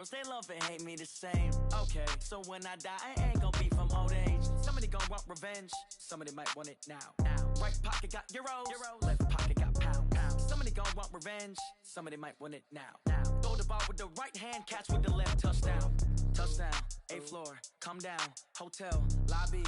They love and hate me the same. Okay, so when I die, I ain't gonna be from old age. Somebody gonna want revenge. Somebody might want it now. Right pocket got euros. Left pocket got pound. Somebody gonna want revenge. Somebody might want it now. Throw the ball with the right hand, catch with the left. Touchdown. 8th floor, come down. Hotel, lobby.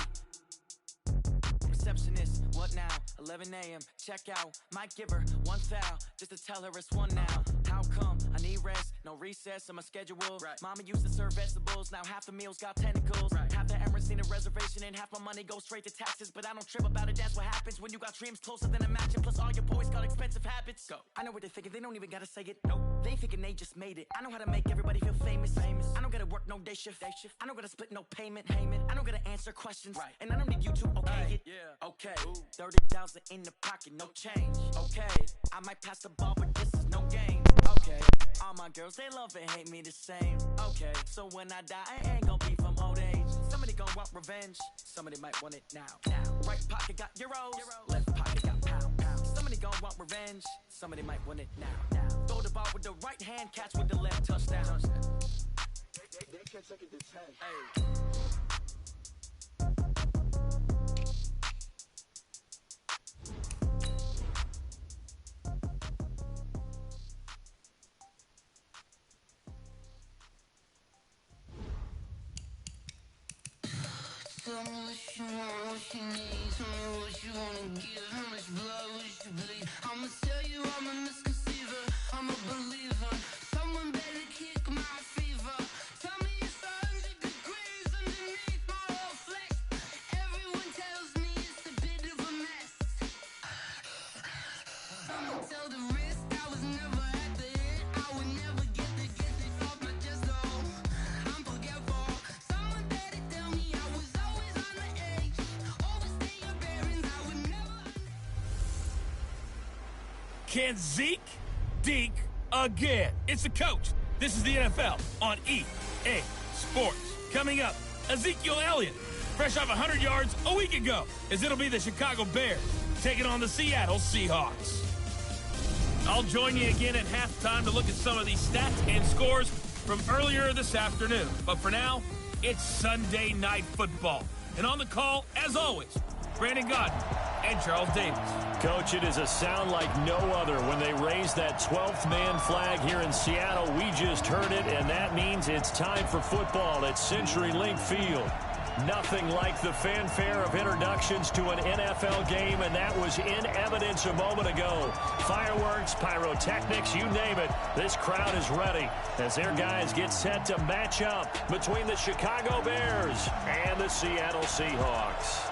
Receptionist, what now? 11 a.m. Check out. Might give her one foul just to tell her it's one now. How come? I need rest, no recess in my schedule. Right. Mama used to serve vegetables, now half the meals got tentacles. Right. Half the Emirates need a reservation and half my money goes straight to taxes. But I don't trip about it, that's what happens when you got dreams closer than a match. And plus all your boys got expensive habits. Go. I know what they're thinking, they don't even gotta say it. Nope. They ain't thinking they just made it. I know how to make everybody feel famous. I don't gotta work no day shift. I don't gotta split no payment. I don't gotta answer questions. Right. And I don't need you to okay it. Yeah. Okay. Ooh. 30,000 in the pocket, no change. Okay. I might pass the ball, but this is no game. Okay. All my girls, they love and hate me the same. Okay. So when I die, I ain't gonna be from old age. Somebody gonna want revenge. Somebody might want it now. Right pocket got euros. Left pocket got pound. Somebody gonna want revenge. Somebody might want it now. Throw the ball with the right hand, catch with the left. Touchdown. They can't take it to 10. Hey. Tell me what you want, what you need. Tell me what you wanna give. How much blood would you bleed? I'ma tell you I'm a misconceiver. I'm a believer. Someone better kick my fever. Tell me it's 100 degrees underneath my whole flesh. Everyone tells me it's a bit of a mess. I'ma tell the risk I was never at the end. I would never get the gift it off my chest. Oh, I'm forgetful. Someone better tell me I was always on the edge. Overstay your bearings, I would never. Can Zeke deke again? It's the coach. This is the NFL on EA Sports. Coming up, Ezekiel Elliott, fresh off 100 yards a week ago, as it'll be the Chicago Bears taking on the Seattle Seahawks. I'll join you again at halftime to look at some of these stats and scores from earlier this afternoon. But for now, it's Sunday Night Football. And on the call, as always, Brandon Godden and Charles Davis. Coach, it is a sound like no other when they raise that 12th man flag here in Seattle. We just heard it, and that means it's time for football at CenturyLink Field. Nothing like the fanfare of introductions to an NFL game, and that was in evidence a moment ago. Fireworks, pyrotechnics, you name it. This crowd is ready as their guys get set to match up between the Chicago Bears and the Seattle Seahawks.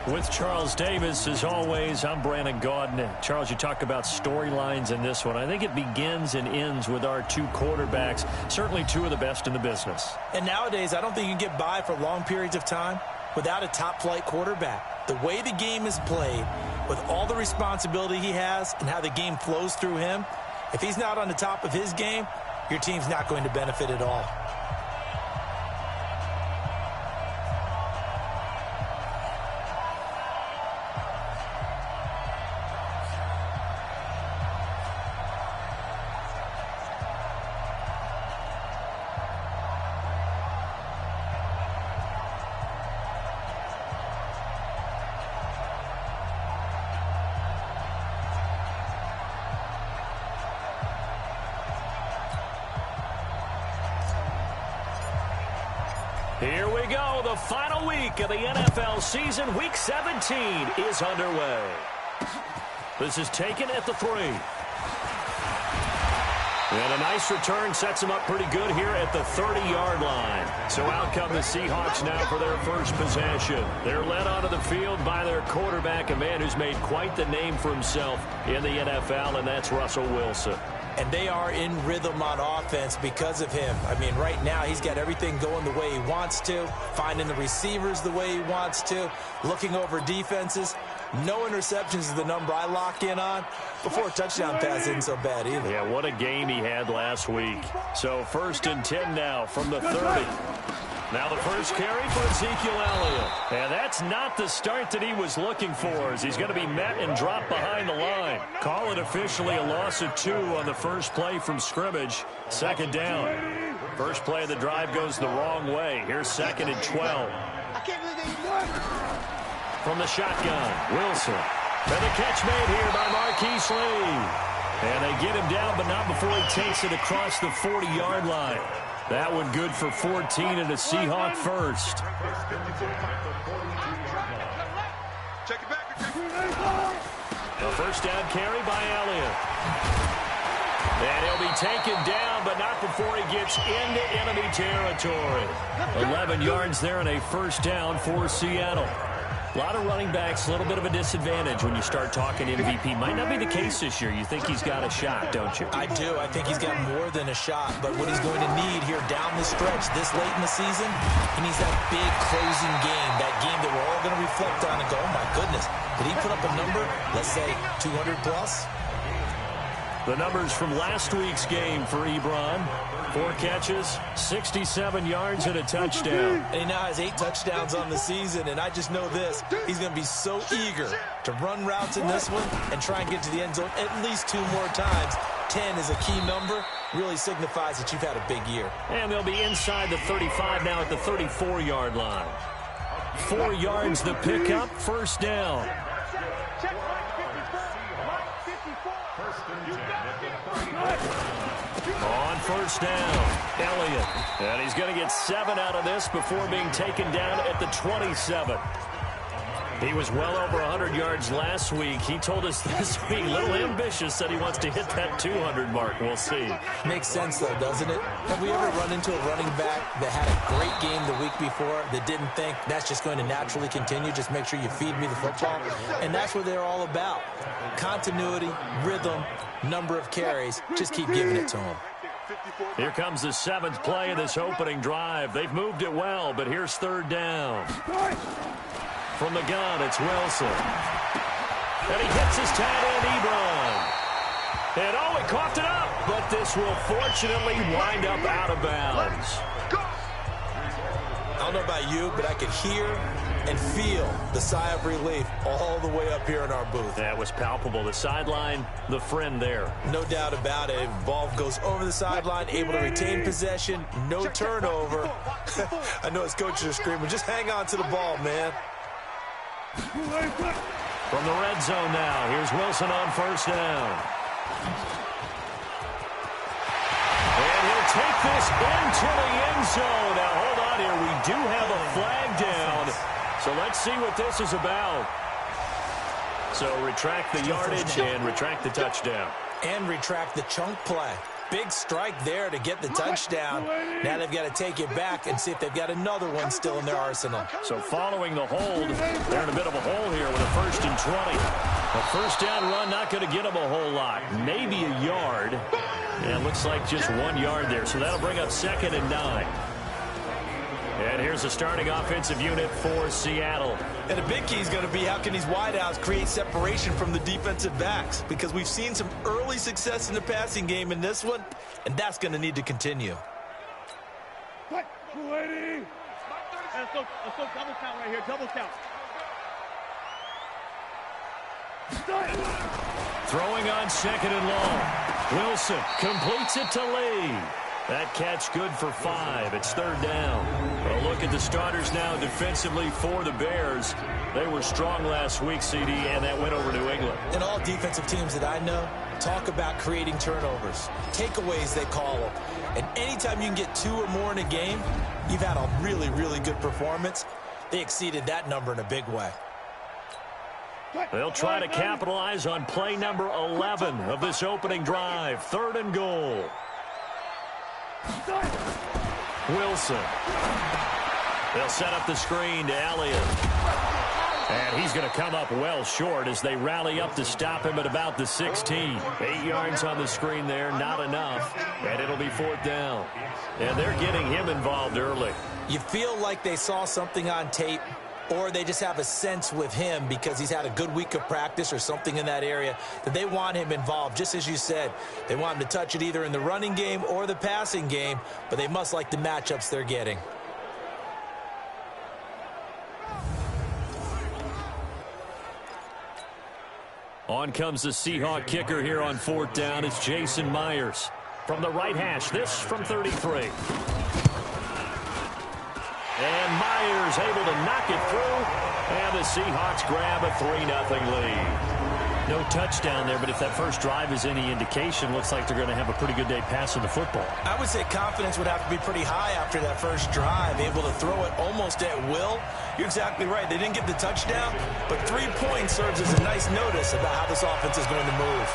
With Charles Davis, as always, I'm Brandon Gaudin. Charles, you talk about storylines in this one. I think it begins and ends with our two quarterbacks, certainly two of the best in the business. And nowadays, I don't think you can get by for long periods of time without a top-flight quarterback. The way the game is played, with all the responsibility he has and how the game flows through him, if he's not on the top of his game, your team's not going to benefit at all. Here we go. The final week of the NFL season. Week 17 is underway. This is taken at the 3. And a nice return sets them up pretty good here at the 30-yard line. So out come the Seahawks now for their first possession. They're led onto the field by their quarterback, a man who's made quite the name for himself in the NFL, and that's Russell Wilson. And they are in rhythm on offense because of him. I mean, right now, he's got everything going the way he wants to, finding the receivers the way he wants to, looking over defenses. No interceptions is the number I lock in on. Before a touchdown pass isn't so bad either. Yeah, what a game he had last week. So 1st and 10 now from the 30. Now the first carry for Ezekiel Elliott. And that's not the start that he was looking for, as he's going to be met and dropped behind the line. Call it officially a loss of 2 on the first play from scrimmage. Second down. First play of the drive goes the wrong way. Here's 2nd and 12. From the shotgun, Wilson. And the catch made here by Marquise Lee. And they get him down, but not before he takes it across the 40-yard line. That one good for 14 and a Seahawk first. A first down carry by Elliott. And he'll be taken down, but not before he gets into enemy territory. 11 yards there and a first down for Seattle. A lot of running backs, a little bit of a disadvantage when you start talking MVP. Might not be the case this year. You think he's got a shot, don't you? I do. I think he's got more than a shot. But what he's going to need here down the stretch this late in the season, he needs that big closing game, that game that we're all going to reflect on and go, oh, my goodness, did he put up a number, let's say 200 plus? The numbers from last week's game for Ebron. 4 catches, 67 yards, and a touchdown. And he now has 8 touchdowns on the season, and I just know this. He's going to be so eager to run routes in this one and try and get to the end zone at least 2 more times. 10 is a key number. Really signifies that you've had a big year. And they'll be inside the 35 now at the 34-yard line. 4 yards the pickup, first down. On first down, Elliott. And he's going to get 7 out of this before being taken down at the 27. He was well over 100 yards last week. He told us this week, a little ambitious, said he wants to hit that 200 mark. We'll see. Makes sense, though, doesn't it? Have we ever run into a running back that had a great game the week before that didn't think that's just going to naturally continue? Just make sure you feed me the football. And that's what they're all about. Continuity, rhythm, number of carries. Just keep giving it to him. Here comes the 7th play of this opening drive. They've moved it well, but here's 3rd down. From the gun, it's Wilson. And he hits his tight end, Ebron. And oh, he coughed it up, but this will fortunately wind up out of bounds. I don't know about you, but I could hear and feel the sigh of relief all the way up here in our booth. That was palpable. The sideline, the friend there. No doubt about it. Ball goes over the sideline, able to retain possession, no turnover. I know his coaches are screaming, just hang on to the ball, man. From the red zone now, here's Wilson on first down. And he'll take this into the end zone. Now, hold on here. We do have a flag down. So let's see what this is about. So retract the yardage and retract the touchdown. And retract the chunk play. Big strike there to get the touchdown. Now they've got to take it back and see if they've got another one still in their arsenal. So following the hold, they're in a bit of a hole here with a 1st and 20. A first down run not going to get them a whole lot. Maybe a yard. And it looks like just 1 yard there. So that'll bring up 2nd and 9. And here's the starting offensive unit for Seattle. And the big key is going to be how can these wideouts create separation from the defensive backs, because we've seen some early success in the passing game in this one, and that's going to need to continue. Let's go double count right here, double count. Throwing on 2nd and long. Wilson completes it to Lee. That catch good for 5. It's 3rd down. A look at the starters now defensively for the Bears. They were strong last week, CD, and that went over New England. And all defensive teams that I know talk about creating turnovers. Takeaways, they call them. And anytime you can get 2 or more in a game, you've had a really, really good performance. They exceeded that number in a big way. They'll try to capitalize on play number 11 of this opening drive. 3rd and goal. Wilson. They'll set up the screen to Elliott. And he's going to come up well short as they rally up to stop him at about the 16. 8 yards on the screen there, not enough. And it'll be 4th down. And they're getting him involved early. You feel like they saw something on tape, or they just have a sense with him because he's had a good week of practice or something in that area that they want him involved. Just as you said, they want him to touch it either in the running game or the passing game, but they must like the matchups they're getting. On comes the Seahawk kicker here on 4th down. It's Jason Myers. From the right hash, this from 33. And Myers able to knock it through. And the Seahawks grab a 3-0 lead. No touchdown there, but if that first drive is any indication, looks like they're going to have a pretty good day passing the football. I would say confidence would have to be pretty high after that first drive, able to throw it almost at will. You're exactly right. They didn't get the touchdown, but 3 points serves as a nice notice about how this offense is going to move.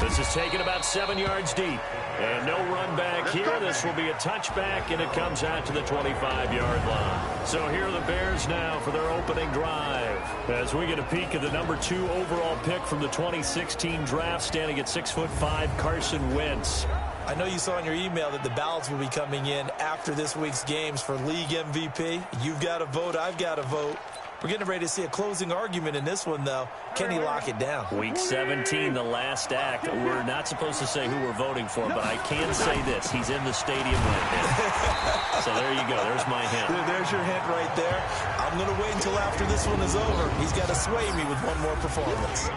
This is taken about 7 yards deep. And no run back here. This will be a touchback, and it comes out to the 25-yard line. So here are the Bears now for their opening drive. As we get a peek at the number 2 overall pick from the 2016 draft, standing at 6'5", Carson Wentz. I know you saw in your email that the ballots will be coming in after this week's games for league MVP. You've got a vote. I've got a vote. We're getting ready to see a closing argument in this one, though. Can he lock it down? Week 17, the last act. We're not supposed to say who we're voting for, but I can say this. He's in the stadium right now. So there you go. There's my hint. There's your hint right there. I'm going to wait until after this one is over. He's got to sway me with one more performance.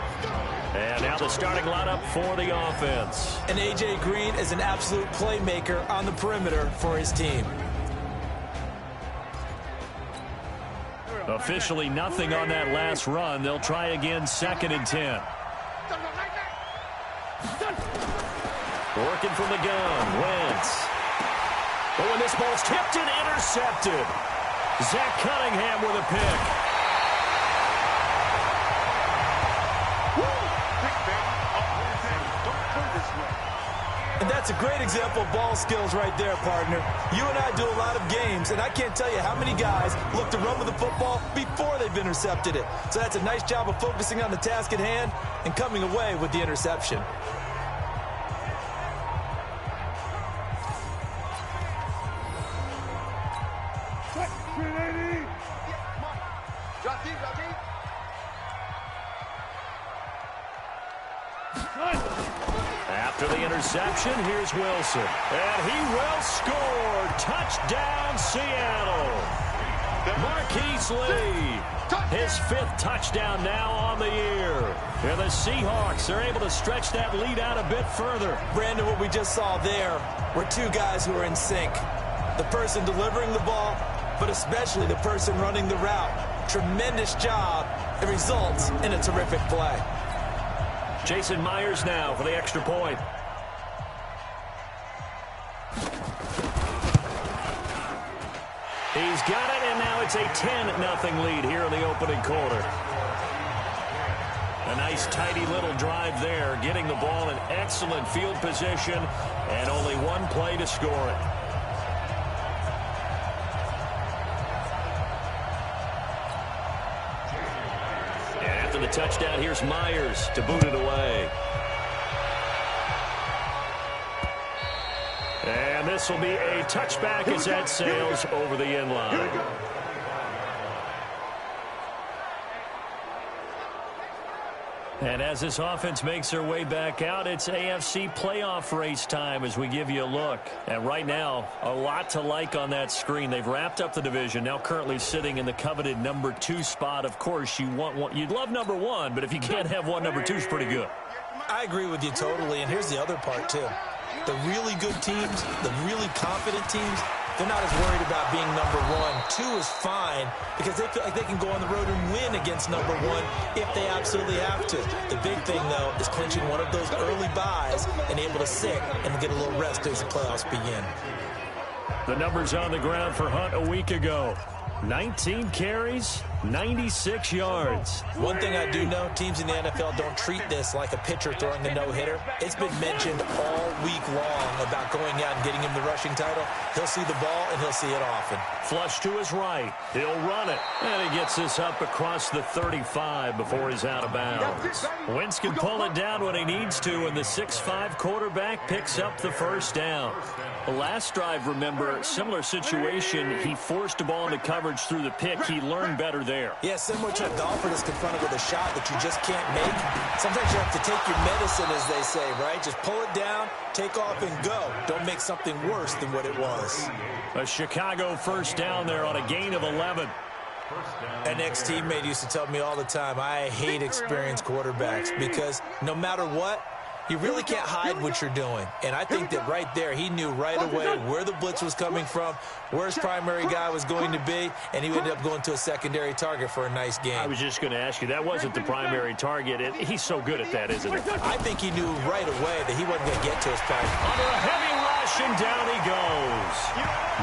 And now the starting lineup for the offense. And A.J. Green is an absolute playmaker on the perimeter for his team. Officially nothing on that last run. They'll try again, 2nd and 10. Working from the gun, Wentz. Oh, and this ball's tipped and intercepted. Zach Cunningham with a pick. And that's a great example of ball skills right there, partner. You and I do a lot of games, and I can't tell you how many guys look to run with the football before they've intercepted it. So that's a nice job of focusing on the task at hand and coming away with the interception. After the interception, here's Wilson. And he will score. Touchdown, Seattle. Marquise Lee, his 5th touchdown now on the year. And the Seahawks are able to stretch that lead out a bit further. Brandon, what we just saw there were 2 guys who are in sync. The person delivering the ball, but especially the person running the route. Tremendous job. It results in a terrific play. Jason Myers now for the extra point. He's got it, and now it's a 10-0 lead here in the opening quarter. A nice, tidy little drive there, getting the ball in excellent field position, and only 1 play to score it. The touchdown, here's Myers to boot it away. And this will be a touchback as that sails over the end line. And as this offense makes their way back out, it's AFC playoff race time as we give you a look. And right now, a lot to like on that screen. They've wrapped up the division, now currently sitting in the coveted number 2 spot. Of course, you'd love number 1, but if you can't have one, number 2 is pretty good. I agree with you totally, and here's the other part, too. The really good teams, the really confident teams, they're not as worried about being number 1. 2 is fine because they feel like they can go on the road and win against number 1 if they absolutely have to. The big thing, though, is clinching one of those early buys and able to sit and get a little rest as the playoffs begin. The numbers on the ground for Hunt a week ago. 19 carries, 96 yards. One thing I do know, teams in the NFL don't treat this like a pitcher throwing a no-hitter. It's been mentioned all week long about going out and getting him the rushing title. He'll see the ball, and he'll see it often. Flush to his right. He'll run it. And he gets this up across the 35 before he's out of bounds. Wentz can pull it down when he needs to, and the 6'5" quarterback picks up the first down. The last drive, remember, similar situation. He forced the ball into coverage through the pick. He learned better there. Yeah, similar to a golfer that's confronted with a shot that you just can't make. Sometimes you have to take your medicine, as they say, right? Just pull it down, take off, and go. Don't make something worse than what it was. A Chicago first down there on a gain of 11. An ex-teammate used to tell me all the time, I hate experienced quarterbacks because no matter what, you really can't hide what you're doing. And I think that right there, he knew right away where the blitz was coming from, where his primary guy was going to be, and he ended up going to a secondary target for a nice game. I was just going to ask you, that wasn't the primary target. He's so good at that, isn't he? I think he knew right away that he wasn't going to get to his primary. Under a heavy rush, and down he goes.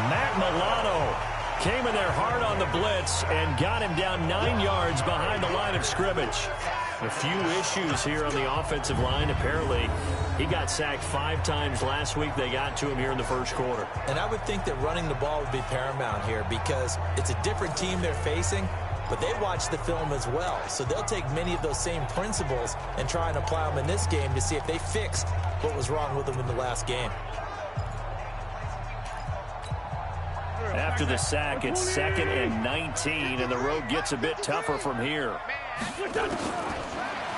Matt Milano came in there hard on the blitz and got him down 9 yards behind the line of scrimmage. A few issues here on the offensive line. Apparently, he got sacked 5 times last week. They got to him here in the first quarter. And I would think that running the ball would be paramount here because it's a different team they're facing, but they watch the film as well. So they'll take many of those same principles and try and apply them in this game to see if they fixed what was wrong with them in the last game. After the sack, it's 2nd and 19, and the road gets a bit tougher from here.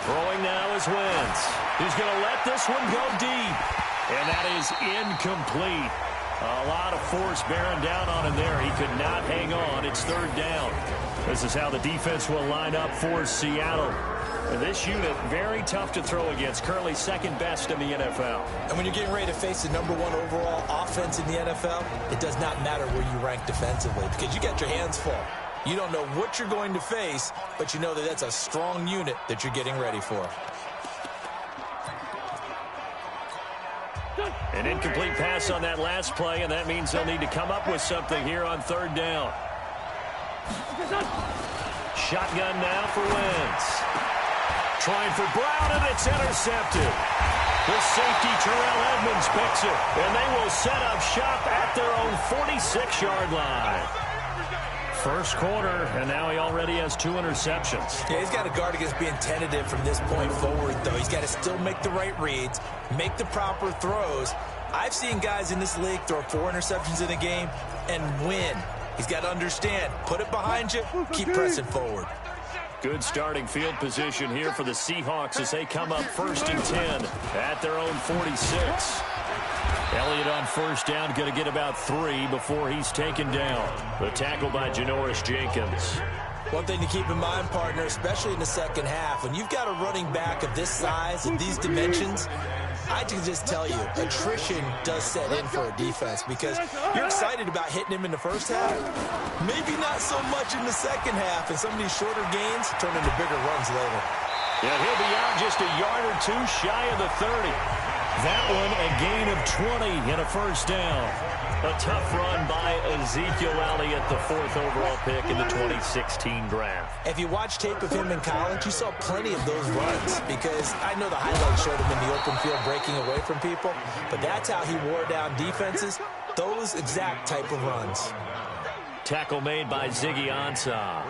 Throwing now is Wentz. He's going to let this one go deep. And that is incomplete. A lot of force bearing down on him there. He could not hang on. It's 3rd down. This is how the defense will line up for Seattle. And this unit, very tough to throw against. Currently 2nd best in the NFL. And when you're getting ready to face the #1 overall offense in the NFL, it does not matter where you rank defensively because you got your hands full. You don't know what you're going to face, but you know that that's a strong unit that you're getting ready for. An incomplete pass on that last play, and that means they'll need to come up with something here on 3rd down. Shotgun now for Wentz. Trying for Brown, and it's intercepted. The safety, Terrell Edmonds, picks it, and they will set up shop at their own 46-yard line. First quarter, and now he already has 2 interceptions. Yeah, he's got to guard against being tentative from this point forward, though. He's got to still make the right reads, make the proper throws. I've seen guys in this league throw 4 interceptions in a game and win. He's got to understand, put it behind you, keep pressing forward. Good starting field position here for the Seahawks as they come up 1st and 10 at their own 46. Elliott on 1st down, going to get about 3 before he's taken down. The tackle by Janoris Jenkins. One thing to keep in mind, partner, especially in the second half, when you've got a running back of this size, of these dimensions, I can just tell you, attrition does set in for a defense because you're excited about hitting him in the first half. Maybe not so much in the second half, and some of these shorter gains turn into bigger runs later. Yeah, he'll be out just a yard or 2 shy of the 30. That one a gain of 20 and a 1st down. A tough run by Ezekiel Elliott, the 4th overall pick in the 2016 draft. If you watch tape of him in college, you saw plenty of those runs because I know the highlights showed him in the open field breaking away from people, but that's how he wore down defenses, those exact type of runs. Tackle made by Ziggy Ansah.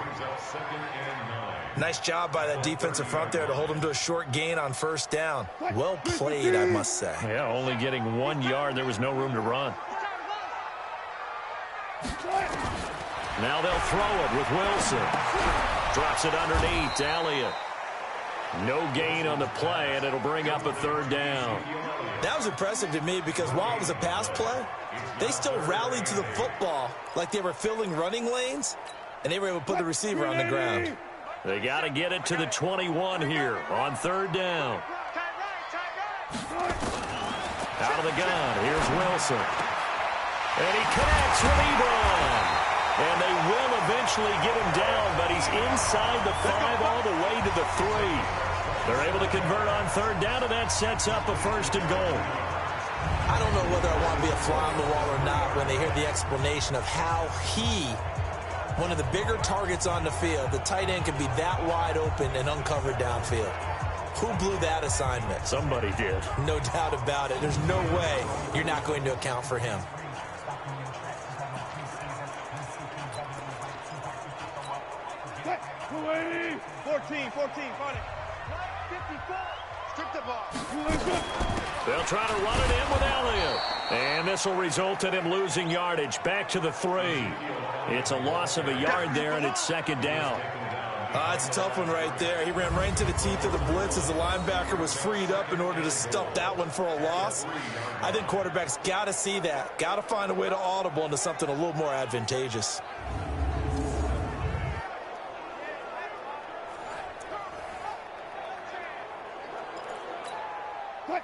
Nice job by that defensive front there to hold him to a short gain on 1st down. Well played, I must say. Yeah, only getting 1 yard. There was no room to run. Now they'll throw it with Wilson. Drops it underneath to Elliott. No gain on the play, and it'll bring up a 3rd down. That was impressive to me because while it was a pass play, they still rallied to the football like they were filling running lanes, and they were able to put the receiver on the ground. They got to get it to the 21 here on 3rd down. Out of the gun, here's Wilson. And he connects with Ebron. And they will eventually get him down, but he's inside the 5 all the way to the 3. They're able to convert on 3rd down, and that sets up a 1st and goal. I don't know whether I want to be a fly on the wall or not when they hear the explanation of how he, one of the bigger targets on the field, the tight end can be that wide open and uncovered downfield. Who blew that assignment? Somebody did. No doubt about it. There's no way you're not going to account for him. Quick, 14, find it. 54, strip the ball. They'll try to run it in with Elliott. And this will result in him losing yardage. Back to the 3. It's a loss of a yard there, and it's 2nd down. It's a tough one right there. He ran right into the teeth of the blitz as the linebacker was freed up in order to stuff that one for a loss. I think quarterbacks got to see that. Got to find a way to audible into something a little more advantageous.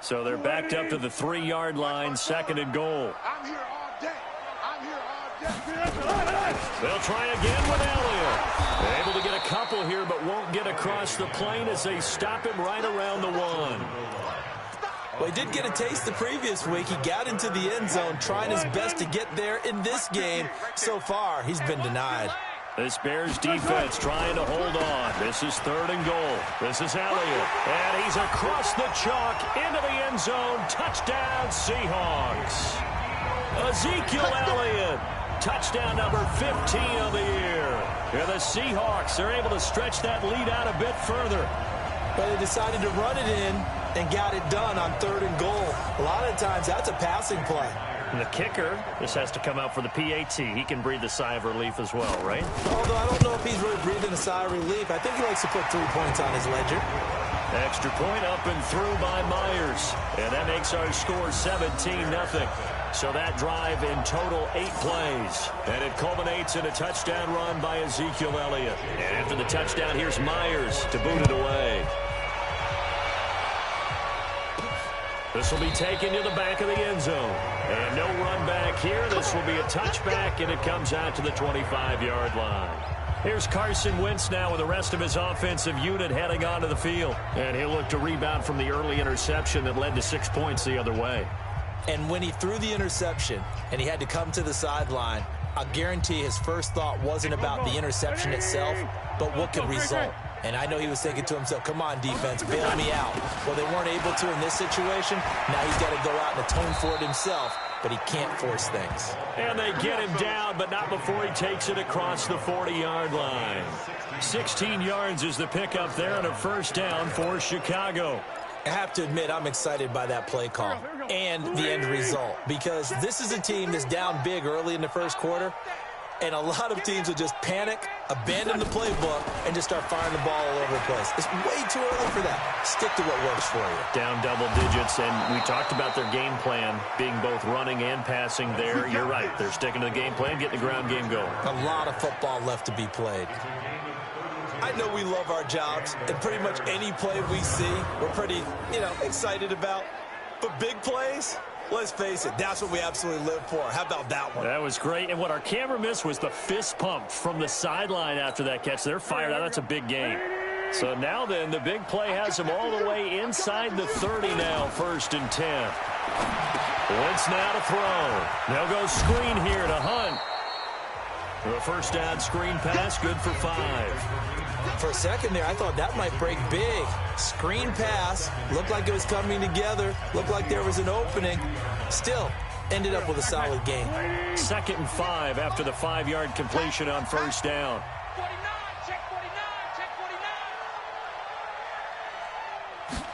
So they're backed up to the 3-yard line, 2nd and goal. I'm here all day. I'm here all day. They'll try again with Elliott. Able to get a couple here, but won't get across the plane as they stop him right around the 1. Well, he did get a taste the previous week. He got into the end zone, trying his best to get there in this game. So far, he's been denied. This Bears defense trying to hold on. This is 3rd and goal. This is Elliott. And he's across the chalk into the end zone. Touchdown, Seahawks. Ezekiel Elliott. Touchdown number 15 of the year. Here the Seahawks are able to stretch that lead out a bit further. But they decided to run it in and got it done on 3rd and goal. A lot of times, that's a passing play. And the kicker, this has to come out for the PAT. He can breathe a sigh of relief as well, right? Although I don't know if he's really breathing a sigh of relief. I think he likes to put 3 points on his ledger. Extra point up and through by Myers. And that makes our score 17-0. So that drive in total 8 plays. And it culminates in a touchdown run by Ezekiel Elliott. And after the touchdown, here's Myers to boot it away. This will be taken to the back of the end zone. And no run back here. This will be a touchback, and it comes out to the 25-yard line. Here's Carson Wentz now with the rest of his offensive unit heading onto the field. And he'll look to rebound from the early interception that led to 6 points the other way. And when he threw the interception and he had to come to the sideline, I guarantee his first thought wasn't about the interception itself, but what could result. And I know he was thinking to himself, come on, defense, bail me out. Well, they weren't able to in this situation. Now he's got to go out and atone for it himself, but he can't force things. And they get him down, but not before he takes it across the 40-yard line. 16 yards is the pickup there and a first down for Chicago. I have to admit, I'm excited by that play call and the end result, because this is a team that's down big early in the first quarter, and a lot of teams will just panic, abandon the playbook, and just start firing the ball all over the place. It's way too early for that. Stick to what works for you. Down double digits, and we talked about their game plan being both running and passing there. You're right. They're sticking to the game plan, getting the ground game going. A lot of football left to be played. I know we love our jobs, and pretty much any play we see, we're pretty, excited about. But big plays, let's face it, that's what we absolutely live for. How about that one? That was great, and what our camera missed was the fist pump from the sideline after that catch. They're fired out. That's a big game. So now then, the big play has them all the way inside the 30 now, 1st and 10. Wentz now to throw. They'll go screen here to Hunt. The first down screen pass, good for 5. For a second there, I thought that might break big. Screen pass, looked like it was coming together, looked like there was an opening. Still, ended up with a solid game. 2nd and 5 after the 5-yard completion on first down. 49, check 49, check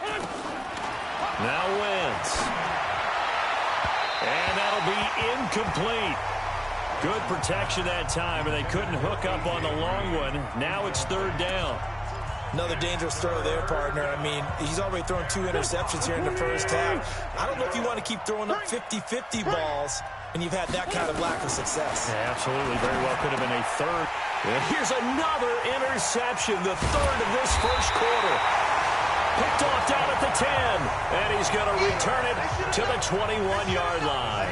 49. Now Wentz. And that'll be incomplete. Good protection that time, and they couldn't hook up on the long one. Now it's 3rd down. Another dangerous throw there, partner. I mean, he's already thrown 2 interceptions here in the first half. I don't know if you want to keep throwing up 50-50 balls, and you've had that kind of lack of success. Yeah, absolutely. Very well could have been a 3rd. And here's another interception, the 3rd of this first quarter. Picked off down at the 10, and he's going to return it to the 21-yard line.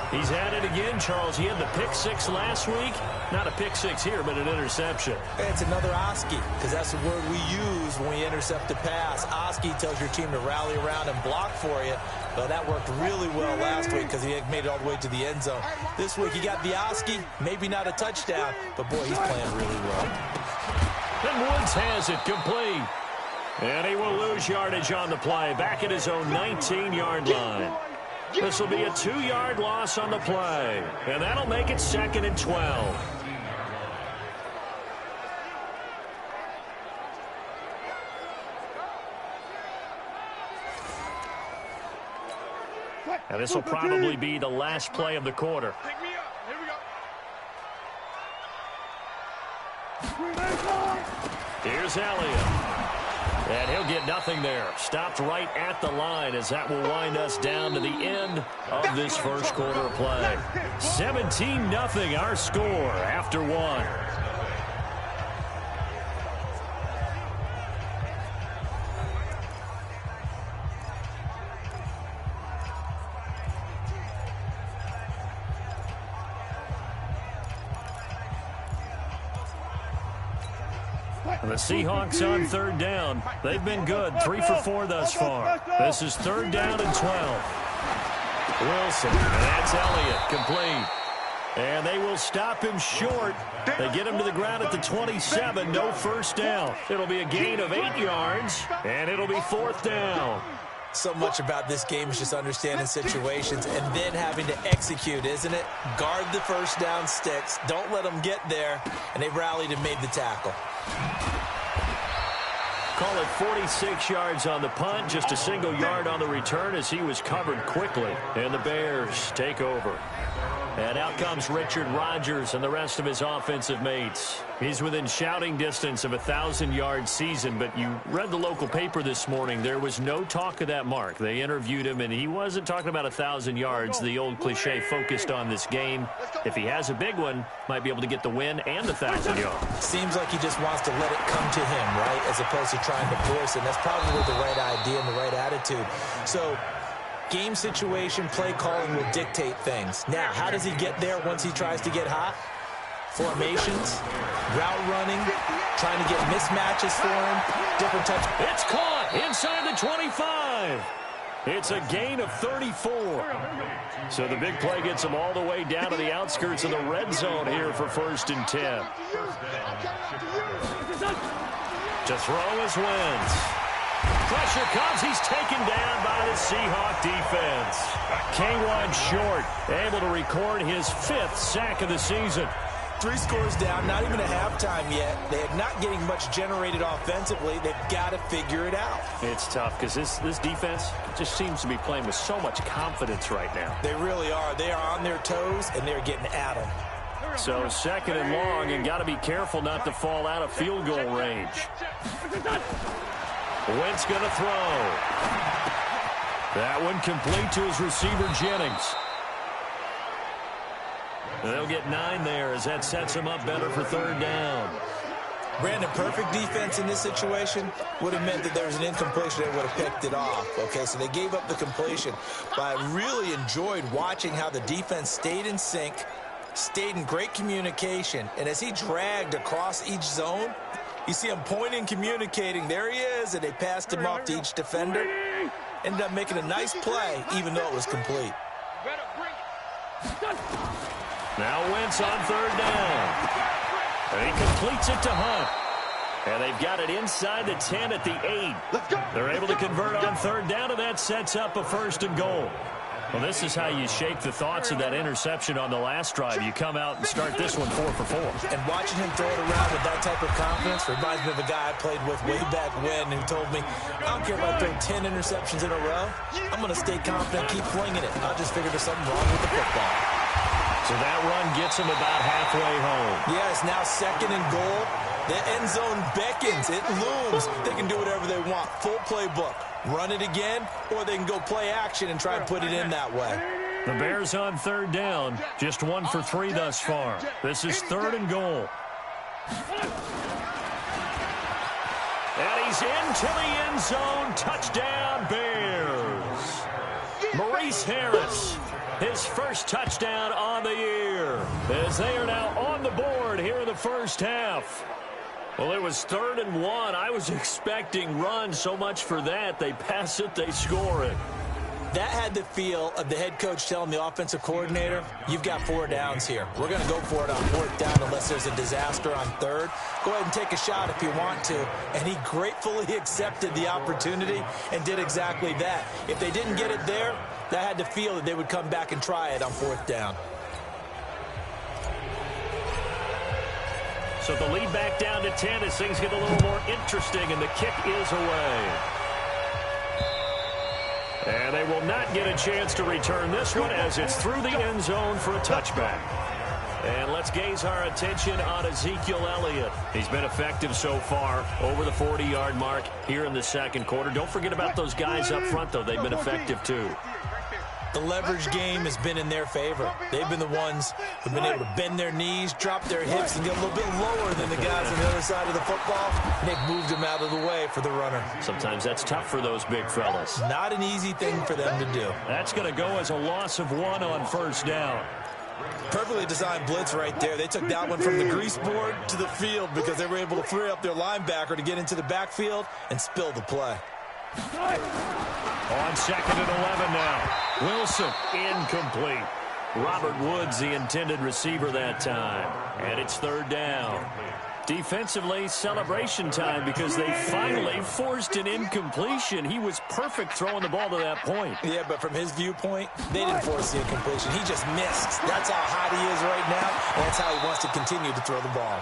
He's had it again, Charles. He had the pick 6 last week. Not a pick 6 here, but an interception. It's another Oski, because that's the word we use when we intercept a pass. Oski tells your team to rally around and block for you. Well, that worked really well last week because he made it all the way to the end zone. This week he got the Oski, maybe not a touchdown, but boy, he's playing really well. And Woods has it complete. And he will lose yardage on the play, back at his own 19-yard line. This will be a 2-yard loss on the play, and that'll make it 2nd and 12. And this will probably be the last play of the quarter. Pick me up. Here we go. Here's Elliott. And he'll get nothing there. Stopped right at the line as that will wind us down to the end of this first quarter of play. 17-0 our score after 1. The Seahawks on third down. They've been good, 3 for 4 thus far. This is third down and 12. Wilson, and that's Elliott, complete. And they will stop him short. They get him to the ground at the 27, no first down. It'll be a gain of 8 yards, and it'll be fourth down. So much about this game is just understanding situations and then having to execute, isn't it? Guard the first down sticks. Don't let them get there. And they rallied and made the tackle. Call it 46 yards on the punt, just a single yard on the return as he was covered quickly. And the Bears take over. And out comes Richard Rodgers and the rest of his offensive mates. He's within shouting distance of a 1,000-yard season, but you read the local paper this morning. There was no talk of that mark. They interviewed him, and he wasn't talking about 1,000 yards. The old cliche focused on this game. If he has a big one, might be able to get the win and the 1,000 yards. Seems like he just wants to let it come to him, right, as opposed to trying to force it. And that's probably the right idea and the right attitude. So game situation, play calling will dictate things. Now, how does he get there once he tries to get hot? Formations, route running, trying to get mismatches for him, different types. It's caught inside the 25. It's a gain of 34. So the big play gets him all the way down to the outskirts of the red zone here for 1st and 10. To throw is Wentz. Pressure comes. He's taken down by the Seahawk defense. K1 short, able to record his 5th sack of the season. 3 scores down, not even a halftime yet. They're not getting much generated offensively. They've got to figure it out. It's tough because this defense just seems to be playing with so much confidence right now. They really are. They are on their toes, and they're getting at them. So 2nd and long, and got to be careful not to fall out of field goal range. Wentz going to throw. That one complete to his receiver, Jennings. They'll get 9 there as that sets him up better for 3rd down. Brandon, perfect defense in this situation would have meant that there was an incompletion that would have picked it off. Okay, so they gave up the completion. But I really enjoyed watching how the defense stayed in sync, stayed in great communication, and as he dragged across each zone, you see him pointing, communicating. There he is, and they passed him off to each defender. Ended up making a nice play, even though it was complete. Now Wentz on 3rd down. And he completes it to Hunt. And they've got it inside the 10 at the 8. They're able to convert on 3rd down, and that sets up a 1st and goal. Well, this is how you shake the thoughts of that interception on the last drive. You come out and start this one 4 for 4. And watching him throw it around with that type of confidence reminds me of a guy I played with way back when who told me, I don't care if I throw 10 interceptions in a row. I'm going to stay confident, keep flinging it. I'll just figure there's something wrong with the football. So that run gets him about halfway home. Yeah, it's now 2nd and goal. The end zone beckons. It looms. They can do whatever they want. Full playbook. Run it again, or they can go play action and try and put it in that way. The Bears on 3rd down. Just 1 for 3 thus far. This is 3rd and goal. And he's into the end zone. Touchdown, Bears. Maurice Harris, his first touchdown on the year, as they are now on the board here in the first half. Well, it was 3rd and 1. I was expecting run, so much for that. They pass it, they score it. That had the feel of the head coach telling the offensive coordinator, you've got 4 downs here. We're going to go for it on 4th down unless there's a disaster on 3rd. Go ahead and take a shot if you want to. And he gratefully accepted the opportunity and did exactly that. If they didn't get it there, that had the feel that they would come back and try it on 4th down. So the lead back down to 10 as things get a little more interesting, and the kick is away. And they will not get a chance to return this one as it's through the end zone for a touchback. And let's gaze our attention on Ezekiel Elliott. He's been effective so far, over the 40-yard mark here in the 2nd quarter. Don't forget about those guys up front, though. They've been effective, too. The leverage game has been in their favor. They've been the ones who've been able to bend their knees, drop their hips, and get a little bit lower than the guys on the other side of the football. And they've moved them out of the way for the runner. Sometimes that's tough for those big fellas. Not an easy thing for them to do. That's going to go as a loss of 1 on 1st down. Perfectly designed blitz right there. They took that one from the grease board to the field because they were able to free up their linebacker to get into the backfield and spill the play. On 2nd and 11 now. Wilson, incomplete. Robert Woods, the intended receiver that time. And it's 3rd down. Defensively, celebration time because they finally forced an incompletion. He was perfect throwing the ball to that point. Yeah, but from his viewpoint, they didn't force the incompletion. He just missed. That's how hot he is right now, and that's how he wants to continue to throw the ball.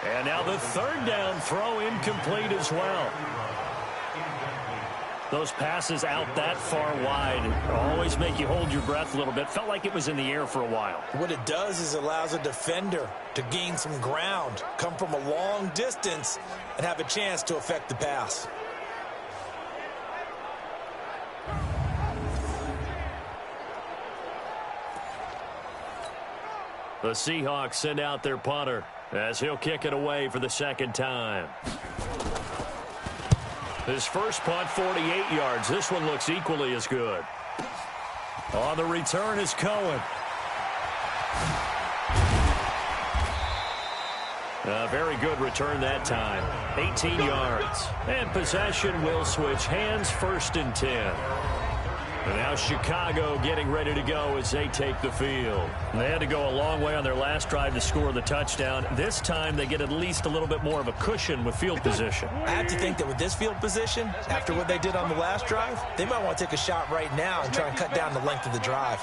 And now the 3rd down throw incomplete as well. Those passes out that far wide always make you hold your breath a little bit. Felt like it was in the air for a while. What it does is it allows a defender to gain some ground, come from a long distance, and have a chance to affect the pass. The Seahawks send out their punter as he'll kick it away for the 2nd time. His first punt, 48 yards. This one looks equally as good. On the return is Cohen. A very good return that time. 18 yards. And possession will switch hands, 1st and 10. And now Chicago getting ready to go as they take the field. And they had to go a long way on their last drive to score the touchdown. This time they get at least a little bit more of a cushion with field position. I have to think that with this field position, after what they did on the last drive, they might want to take a shot right now and try and cut down the length of the drive.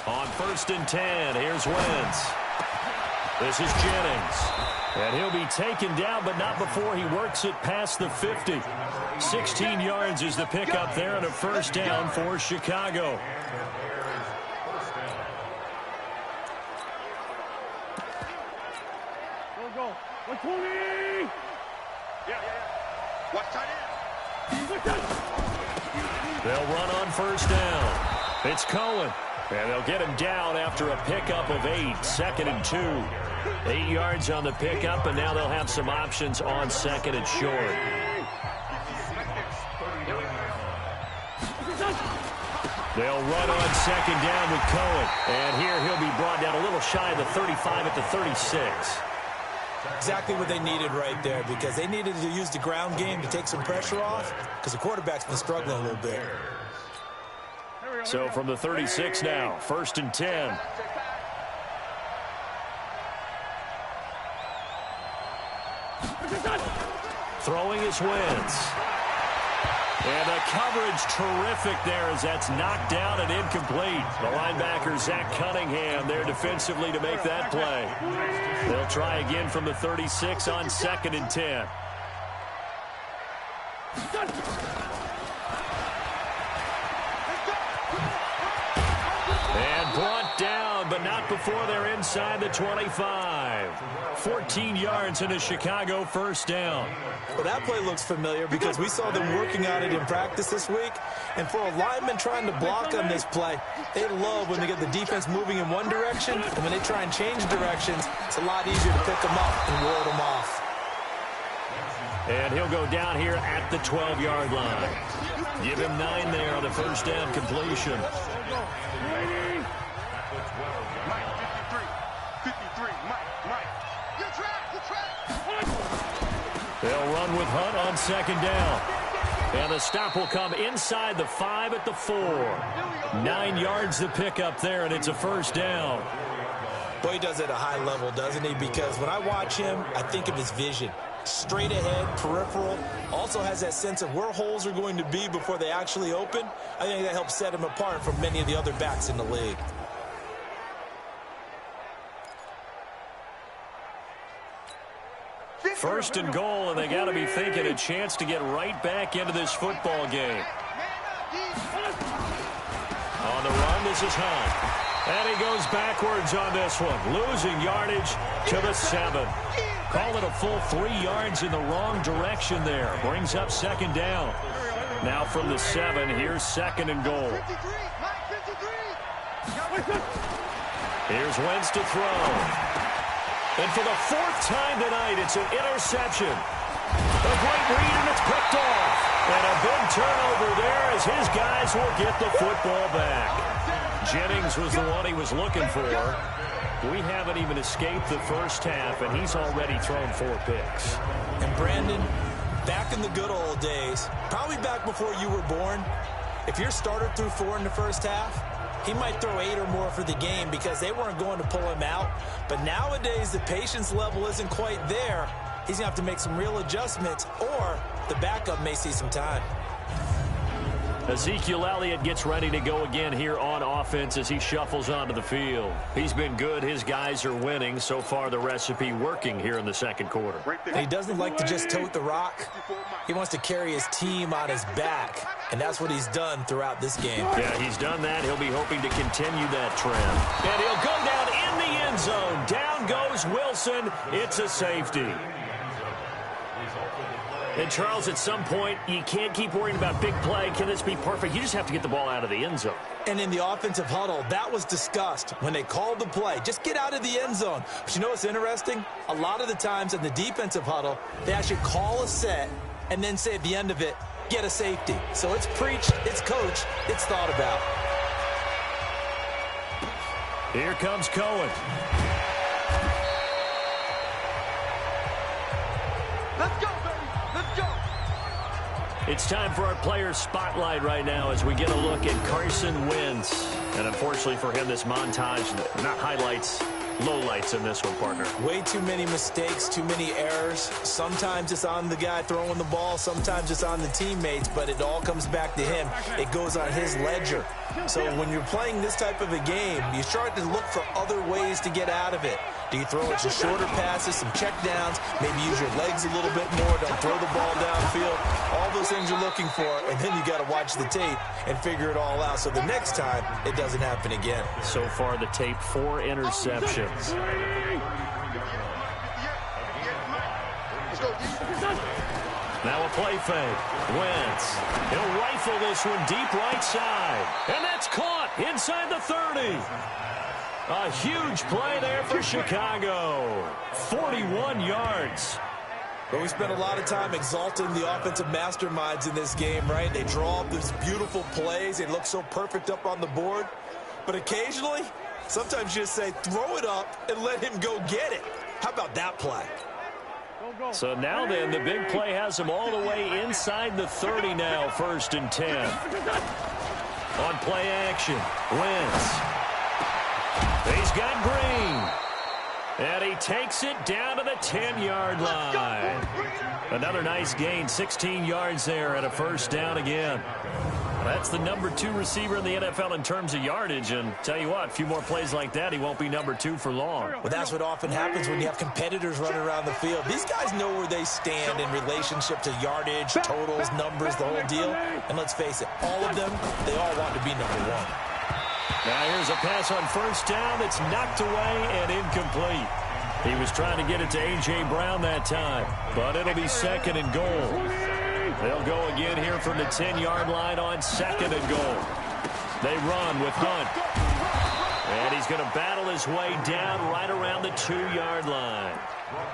On 1st and 10, here's Wentz. This is Jennings. And he'll be taken down, but not before he works it past the 50. 16 yards is the pickup there and a 1st down for Chicago. Go. 120. Yeah. Watch tight end. They'll run on 1st down. It's Cohen. And they'll get him down after a pickup of 8. 2nd and 2. 8 yards on the pickup, and now they'll have some options on 2nd and short. They'll run on 2nd down with Cohen. And here he'll be brought down a little shy of the 35 at the 36. Exactly what they needed right there, because they needed to use the ground game to take some pressure off, because the quarterback's been struggling a little bit. So from the 36 now, 1st and 10. Throwing is Wentz. And the coverage terrific there as that's knocked down and incomplete. The linebacker, Zach Cunningham, there defensively to make that play. They'll try again from the 36 on 2nd and 10. And brought down, but not before they're inside the 25. 14 yards and a Chicago 1st down. Well, that play looks familiar because we saw them working on it in practice this week. And for a lineman trying to block on this play, they love when they get the defense moving in one direction. And when they try and change directions, it's a lot easier to pick them up and ward them off. And he'll go down here at the 12-yard line. Give him 9 there on the 1st down completion. They'll run with Hunt on 2nd down. And the stop will come inside the 5 at the 4. 9 yards to pick up there, and it's a 1st down. Boy, he does it at a high level, doesn't he? Because when I watch him, I think of his vision. Straight ahead, peripheral. Also has that sense of where holes are going to be before they actually open. I think that helps set him apart from many of the other backs in the league. First and goal, and they got to be thinking a chance to get right back into this football game. On the run, this is Hunt. And he goes backwards on this one, losing yardage to the 7. Call it a full 3 yards in the wrong direction there. Brings up 2nd down. Now from the 7, here's 2nd and goal. Here's Wentz to throw. And for the 4th time tonight, it's an interception. A great read, and it's picked off. And a big turnover there as his guys will get the football back. Jennings was the one he was looking for. We haven't even escaped the first half, and he's already thrown 4 picks. And Brandon, back in the good old days, probably back before you were born, if your starter threw 4 in the first half, he might throw 8 or more for the game because they weren't going to pull him out. But nowadays, the patience level isn't quite there. He's going to have to make some real adjustments, or the backup may see some time. Ezekiel Elliott gets ready to go again here on offense as he shuffles onto the field. He's been good. His guys are winning. So far, the recipe working here in the second quarter. And he doesn't like to just tote the rock. He wants to carry his team on his back, and that's what he's done throughout this game. Yeah, he's done that. He'll be hoping to continue that trend. And he'll go down in the end zone. Down goes Wilson. It's a safety. And, Charles, at some point, you can't keep worrying about big play. Can this be perfect? You just have to get the ball out of the end zone. And in the offensive huddle, that was discussed when they called the play. Just get out of the end zone. But you know what's interesting? A lot of the times in the defensive huddle, they actually call a set and then say at the end of it, get a safety. So it's preached, it's coached, it's thought about. Here comes Cohen. Let's go, baby. Let's go. It's time for our players spotlight right now as we get a look at Carson Wentz. And unfortunately for him, this montage, not highlights, lowlights in this one, partner. Way too many mistakes, too many errors. Sometimes it's on the guy throwing the ball, sometimes it's on the teammates, but it all comes back to him. It goes on his ledger. So when you're playing this type of a game, you start to look for other ways to get out of it. Do you throw it to shorter passes, some check downs, maybe use your legs a little bit more, don't throw the ball downfield, all those things you're looking for, and then you got to watch the tape and figure it all out so the next time it doesn't happen again. So far the tape, 4 interceptions. Now a play fake. Wentz. He'll rifle this one deep right side. And that's caught inside the 30. A huge play there for Chicago. 41 yards. But we spent a lot of time exalting the offensive masterminds in this game, right? They draw up these beautiful plays. They look so perfect up on the board. But occasionally, sometimes you just say, throw it up and let him go get it. How about that play? So now then, the big play has him all the way inside the 30 now, 1st and 10. On play action, Wentz. He's got Green. And he takes it down to the 10-yard line. Another nice gain, 16 yards there and a 1st down again. That's the number 2 receiver in the NFL in terms of yardage. And tell you what, a few more plays like that, he won't be number 2 for long. Well, that's what often happens when you have competitors running around the field. These guys know where they stand in relationship to yardage, totals, numbers, the whole deal. And let's face it, all of them, they all want to be number 1. Now here's a pass on 1st down that's knocked away and incomplete. He was trying to get it to A.J. Brown that time, but it'll be 2nd and goal. They'll go again here from the 10-yard line on 2nd and goal. They run with Hunt. And he's going to battle his way down right around the 2-yard line.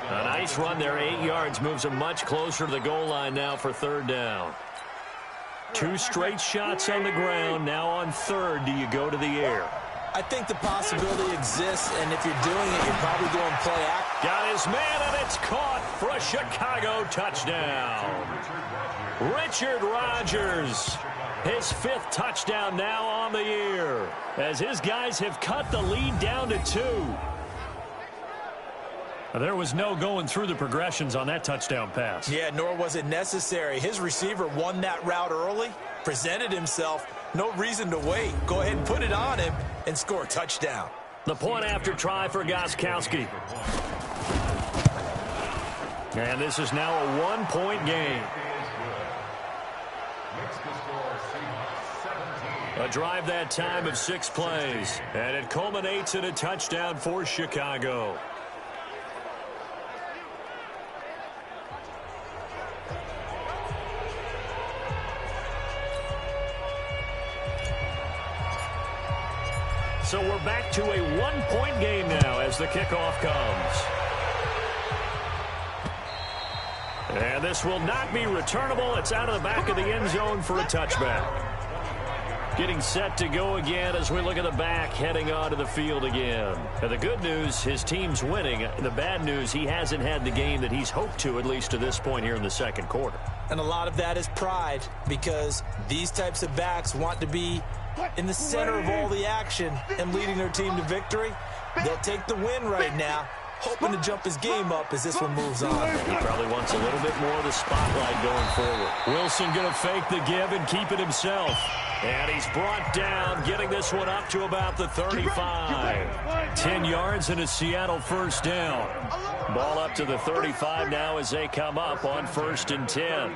A nice run there, 8 yards, moves him much closer to the goal line now for 3rd down. 2 straight shots on the ground. Now on 3rd, do you go to the air? I think the possibility exists, and if you're doing it, you're probably going play act. Got his man, and it's caught for a Chicago touchdown. Richard Rodgers, his 5th touchdown now on the year, as his guys have cut the lead down to 2. There was no going through the progressions on that touchdown pass. Yeah, nor was it necessary. His receiver won that route early, presented himself, no reason to wait. Go ahead and put it on him and score a touchdown. The point after try for Gostkowski. And this is now a 1-point game. A drive that time of 6 plays. And it culminates in a touchdown for Chicago. So we're back to a 1-point game now as the kickoff comes. And And this will not be returnable. It's out of the back of the end zone for a touchback. Getting set to go again as we look at the back, heading onto the field again. And the good news, his team's winning. The bad news, he hasn't had the game that he's hoped to, at least to this point here in the second quarter. And a lot of that is pride, because these types of backs want to be in the center of all the action and leading their team to victory. They'll take the win right now, hoping to jump his game up as this one moves on. He probably wants a little bit more of the spotlight going forward. Wilson going to fake the give and keep it himself. And he's brought down, getting this one up to about the 35. 10 yards and a Seattle first down. Ball up to the 35 now as they come up on 1st and 10.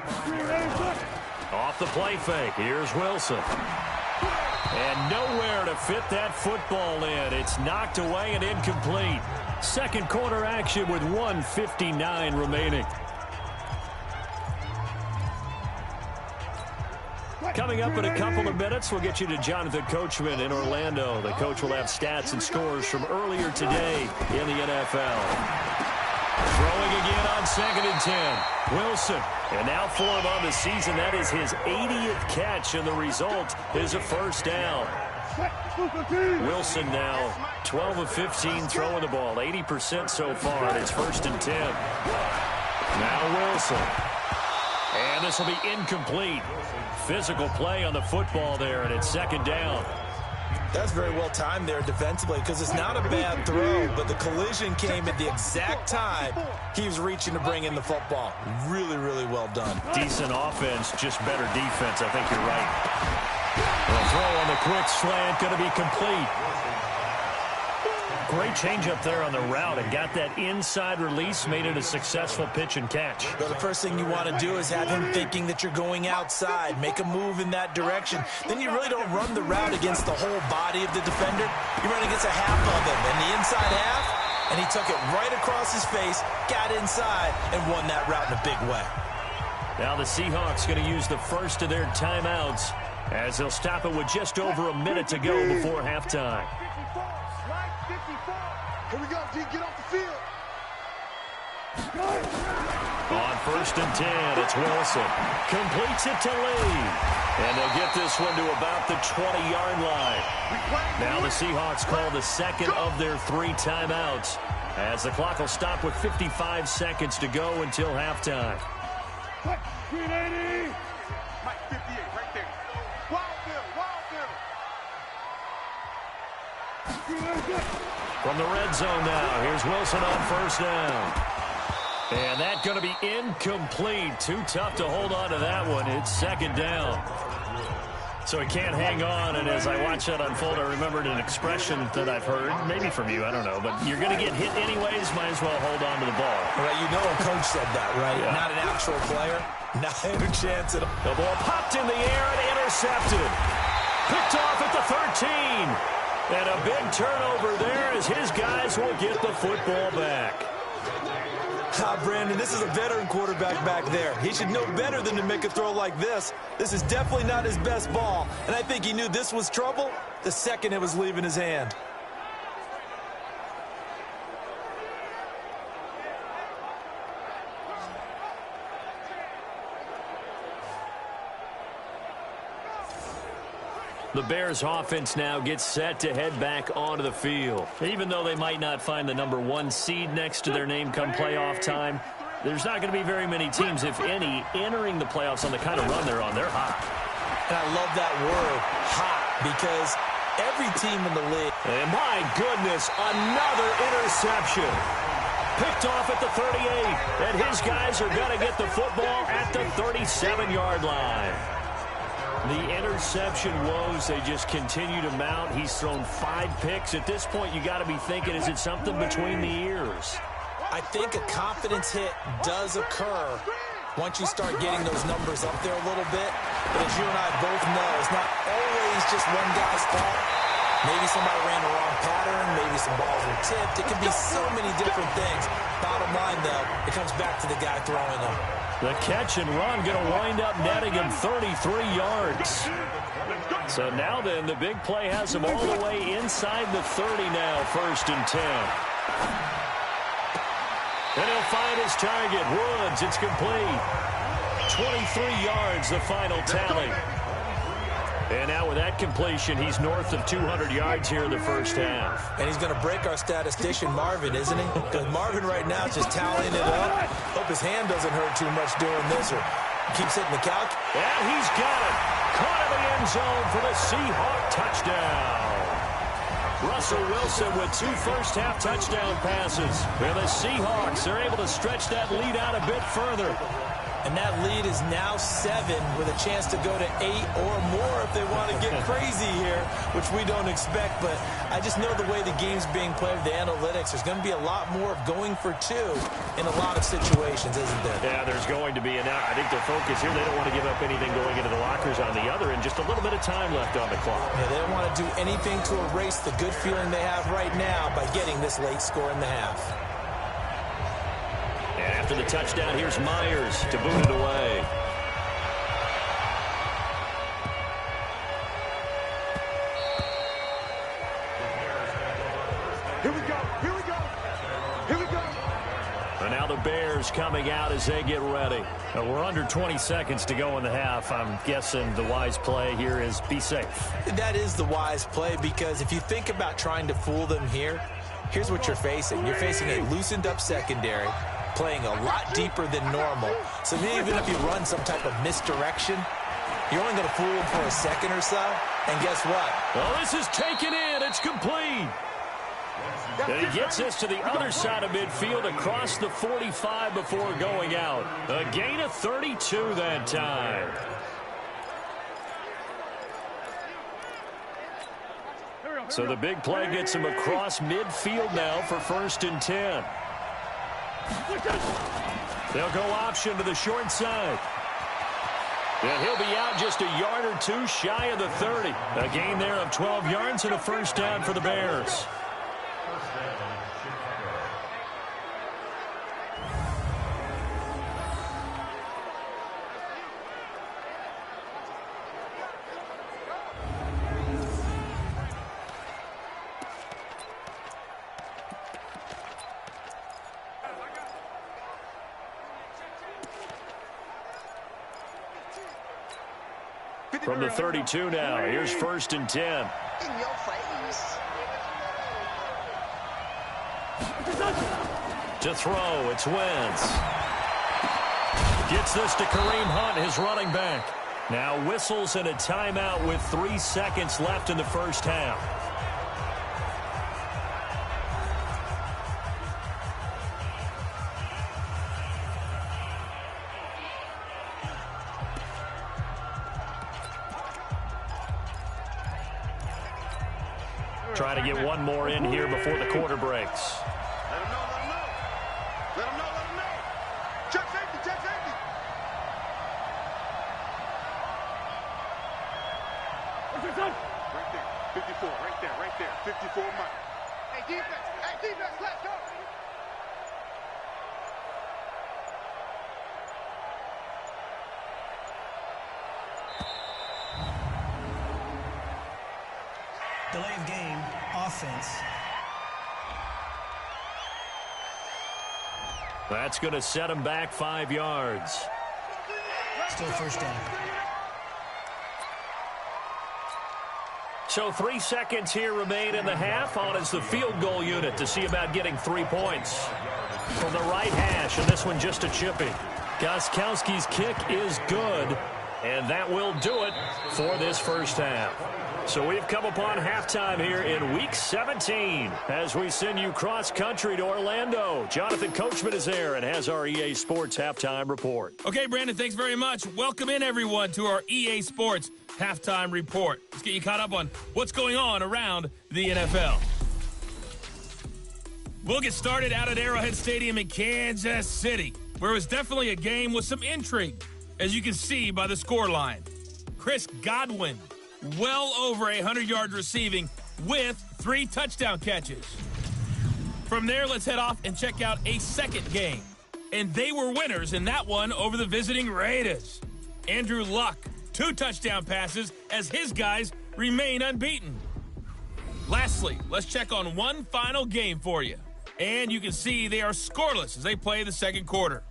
Off the play fake, here's Wilson. And nowhere to fit that football in. It's knocked away and incomplete. Second quarter action with 1:59 remaining. Coming up in a couple of minutes, we'll get you to Jonathan Coachman in Orlando. The coach will have stats and scores from earlier today in the NFL. Throwing again on 2nd and 10. Wilson. And now for him on the season, that is his 80th catch, and the result is a first down. Wilson now 12 of 15 throwing the ball, 80% so far, and it's 1st and 10. Now Wilson. And this will be incomplete. Physical play on the football there, and it's 2nd down. That's very well timed there defensively, because it's not a bad throw, but the collision came at the exact time he was reaching to bring in the football. Really, really well done. Decent offense, just better defense. I think you're right. The throw on the quick slant going to be complete. Great change up there on the route and got that inside release, made it a successful pitch and catch. Well, the first thing you want to do is have him thinking that you're going outside, make a move in that direction. Then you really don't run the route against the whole body of the defender. You run against a half of him, and the inside half, and he took it right across his face, got inside, and won that route in a big way. Now the Seahawks going to use the first of their timeouts as they'll stop it with just over a minute to go before halftime. Here we go, D, get off the field. On 1st and 10, it's Wilson. Completes it to Lee. And they'll get this one to about the 20-yard line. Now the Seahawks call the second of their 3 timeouts as the clock will stop with 55 seconds to go until halftime. 380. Mike, 58, right there. Wild bill. From the red zone now, here's Wilson on 1st down. And that's going to be incomplete. Too tough to hold on to that one. It's 2nd down. So he can't hang on, and as I watch that unfold, I remembered an expression that I've heard, maybe from you, I don't know, but you're going to get hit anyways, might as well hold on to the ball. Right, you know a coach said that, right? Yeah. Not an actual player. Not a chance at all. The ball popped in the air and intercepted. Picked off at the 13. And a big turnover there as his guys will get the football back. Brandon, this is a veteran quarterback back there. He should know better than to make a throw like this. This is definitely not his best ball, and I think he knew this was trouble the second it was leaving his hand. The Bears offense now gets set to head back onto the field. Even though they might not find the number 1 seed next to their name come playoff time, there's not going to be very many teams, if any, entering the playoffs on the kind of run they're on. They're hot. And I love that word, hot, because every team in the league. And my goodness, another interception. Picked off at the 38, and his guys are going to get the football at the 37-yard line. The interception woes, they just continue to mount. He's thrown 5 picks. At this point, you got to be thinking, is it something between the ears? I think a confidence hit does occur once you start getting those numbers up there a little bit. But as you and I both know, it's not always just one guy's fault. Maybe somebody ran the wrong pattern. Maybe some balls were tipped. It could be so many different things. Bottom line, though, it comes back to the guy throwing them. The catch and run going to wind up netting him 33 yards. So now then, the big play has him all the way inside the 30 now, 1st and 10. And he'll find his target. Woods, it's complete. 23 yards, the final tally. And now with that completion, he's north of 200 yards here in the first half. And he's going to break our statistician, Marvin, isn't he? Because Marvin right now is just tallying it up. Hope his hand doesn't hurt too much doing this or keeps hitting the calc. And he's got it. Caught in the end zone for the Seahawk touchdown. Russell Wilson with 2 first-half touchdown passes. And the Seahawks are able to stretch that lead out a bit further. And that lead is now 7 with a chance to go to 8 or more if they want to get crazy here, which we don't expect. But I just know the way the game's being played with the analytics, there's going to be a lot more of going for 2 in a lot of situations, isn't there? Yeah, there's going to be. And I think their focus here, they don't want to give up anything going into the lockers on the other, and just a little bit of time left on the clock. Yeah, they don't want to do anything to erase the good feeling they have right now by getting this late score in the half. After the touchdown, here's Myers to boot it away. Here we go. Here we go. Here we go. And now the Bears coming out as they get ready. We're under 20 seconds to go in the half. I'm guessing the wise play here is be safe. That is the wise play, because if you think about trying to fool them here, here's what you're facing. You're facing a loosened up secondary, playing a lot deeper than normal. So even if you run some type of misdirection, you're only going to fool them for a second or so. And guess what? Well, this is taken in. It's complete. And he gets us to the other side of midfield across the 45 before going out. A gain of 32 that time. So the big play gets him across midfield now for 1st and 10. They'll go option to the short side. And he'll be out just a yard or 2 shy of the 30. A gain there of 12 yards and a first down for the Bears. From the 32 now, here's 1st and 10. In your face. To throw, it's Wentz. Gets this to Kareem Hunt, his running back. Now whistles and a timeout with 3 seconds left in the first half. Try to get one more in here before the quarter breaks. Let him know, let him know. Let him know, let him know. Check safety, check safety. Right there, 54, right there, 54 Mike. Hey, defense, let's go. Delay of game, offense. That's going to set him back 5 yards. Still first down. So 3 seconds here remain in the half. On is the field goal unit to see about getting 3 points. From the right hash, and this one just a chippy. Gostkowski's kick is good, and that will do it for this first half. So we've come upon halftime here in Week 17 as we send you cross-country to Orlando. Jonathan Coachman is there and has our EA Sports Halftime Report. Okay, Brandon, thanks very much. Welcome in, everyone, to our EA Sports Halftime Report. Let's get you caught up on what's going on around the NFL. We'll get started out at Arrowhead Stadium in Kansas City, where it was definitely a game with some intrigue, as you can see by the scoreline. Chris Godwin, well over 100 yards receiving with 3 touchdown catches. From there, let's head off and check out a second game. And they were winners in that one over the visiting Raiders. Andrew Luck, 2 touchdown passes as his guys remain unbeaten. Lastly, let's check on one final game for you. And you can see they are scoreless as they play the second quarter.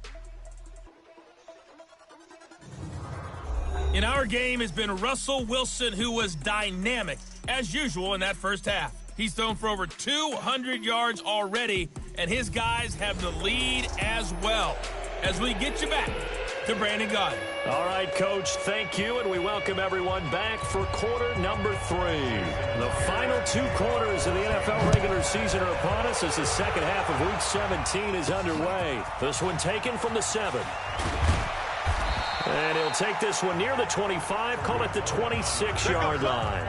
In our game has been Russell Wilson, who was dynamic, as usual, in that first half. He's thrown for over 200 yards already, and his guys have the lead as well. As we get you back to Brandon Gaudin. All right, Coach, thank you, and we welcome everyone back for quarter number 3. The final 2 quarters of the NFL regular season are upon us as the second half of Week 17 is underway. This one taken from the 7. And he'll take this one near the 25, call it the 26-yard line.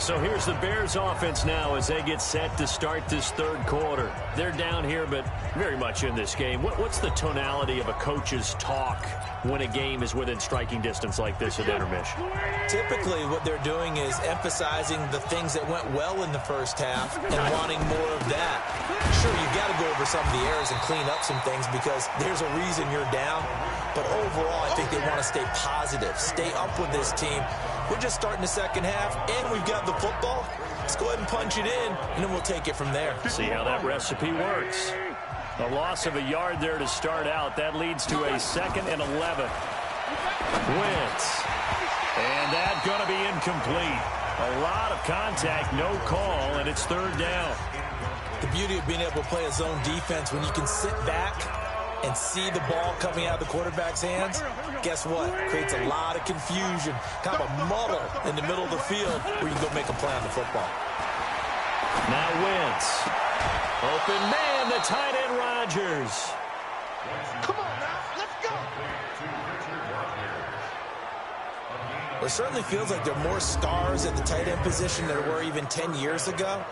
So here's the Bears offense now as they get set to start this third quarter. They're down here, but very much in this game. What's the tonality of a coach's talk when a game is within striking distance like this at intermission? Typically, what they're doing is emphasizing the things that went well in the first half and wanting more of that. Sure, you've got to go over some of the errors and clean up some things because there's a reason you're down. But overall, I think they want to stay positive, stay up with this team. We're just starting the second half, and we've got the football. Let's go ahead and punch it in, and then we'll take it from there. See how that recipe works. A loss of a yard there to start out. That leads to a 2nd and 11. Wentz. And that's going to be incomplete. A lot of contact, no call, and it's third down. The beauty of being able to play a zone defense when you can sit back and see the ball coming out of the quarterback's hands, guess what? Creates a lot of confusion, kind of a muddle in the middle of the field where you can go make a play on the football. Now Wentz. Open man, the tight end Rodgers. Come on now, let's go. Well, it certainly feels like there are more stars at the tight end position than there were even 10 years ago.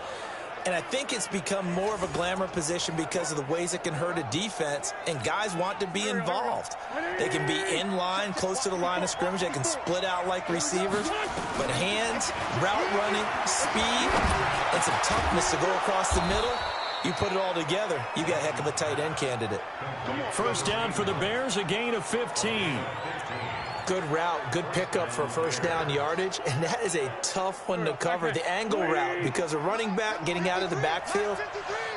And I think it's become more of a glamour position because of the ways it can hurt a defense, and guys want to be involved. They can be in line, close to the line of scrimmage. They can split out like receivers. But hands, route running, speed, and some toughness to go across the middle, you put it all together, you got a heck of a tight end candidate. First down for the Bears, a gain of 15. Good route, good pickup for first down yardage, and that is a tough one to cover, the angle route, because a running back getting out of the backfield,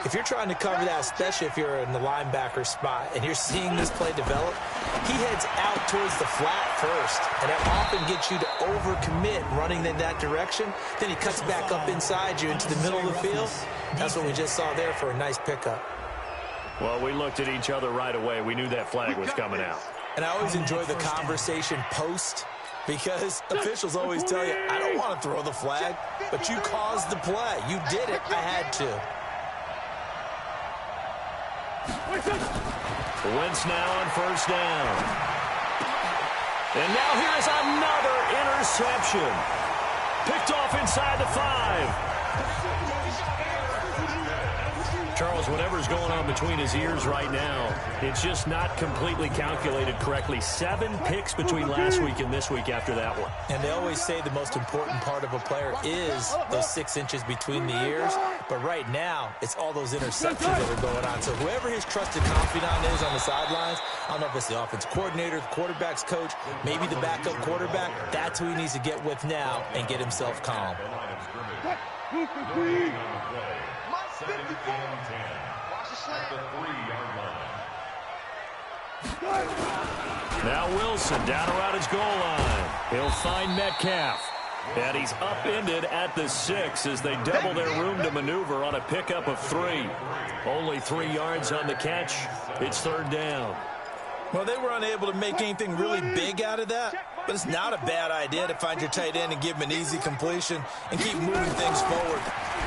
if you're trying to cover that, especially if you're in the linebacker spot and you're seeing this play develop, he heads out towards the flat first, and that often gets you to overcommit running in that direction. Then he cuts back up inside you into the middle of the field. That's what we just saw there for a nice pickup. Well, we looked at each other right away. We knew that flag was coming out. And I always enjoy the conversation post because officials always tell you, I don't want to throw the flag, but you caused the play. You did it. I had to. Wentz now on first down. And now here's another interception. Picked off inside the 5. Charles, whatever's going on between his ears right now, it's just not completely calculated correctly. 7 picks between last week and this week after that one. And they always say the most important part of a player is those 6 inches between the ears. But right now, it's all those interceptions that are going on. So whoever his trusted confidant is on the sidelines, I don't know if it's the offensive coordinator, the quarterback's coach, maybe the backup quarterback, that's who he needs to get with now and get himself calm. Now Wilson down around his goal line. He'll find Metcalf. And he's upended at the 6 as they double their room to maneuver on a pickup of 3. Only 3 yards on the catch. It's third down. Well, they were unable to make anything really big out of that, but it's not a bad idea to find your tight end and give him an easy completion and keep moving things forward.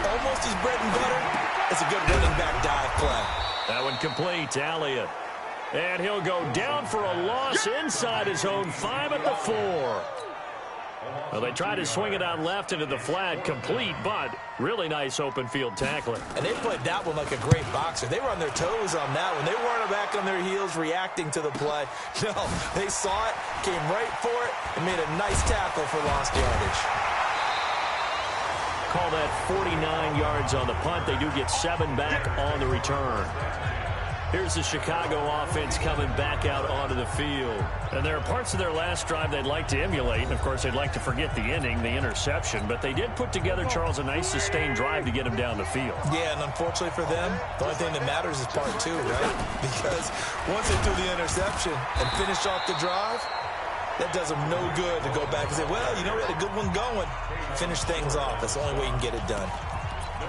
Almost his bread and butter. It's a good running back dive play. That one complete to Elliott. And he'll go down for a loss inside his own 5 at the 4. Well, they tried to swing it out left into the flat, complete, but really nice open field tackling. And they played that one like a great boxer. They were on their toes on that one. They weren't back on their heels reacting to the play. No, they saw it, came right for it, and made a nice tackle for lost yardage. Call that 49 yards on the punt. They do get 7 back on the return. Here's the Chicago offense coming back out onto the field. And there are parts of their last drive they'd like to emulate. And, of course, they'd like to forget the ending, the interception. But they did put together, Charles, a nice sustained drive to get him down the field. Yeah, and unfortunately for them, the only thing that matters is part two, right? Because once they threw the interception and finished off the drive, that does them no good to go back and say, well, you know, we had a good one going. Finish things off. That's the only way you can get it done.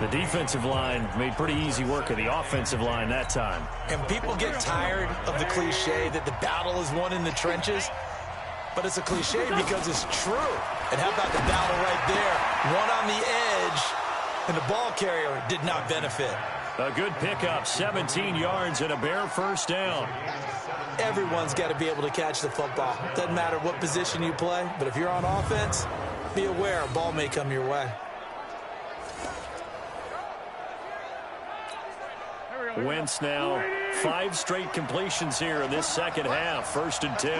The defensive line made pretty easy work of the offensive line that time. And people get tired of the cliche that the battle is won in the trenches. But it's a cliche because it's true. And how about the battle right there? One on the edge, and the ball carrier did not benefit. A good pickup, 17 yards and a bare first down. Everyone's got to be able to catch the football. Doesn't matter what position you play, but if you're on offense, be aware a ball may come your way. Wentz now 5 straight completions here in this second half. 1st and 10.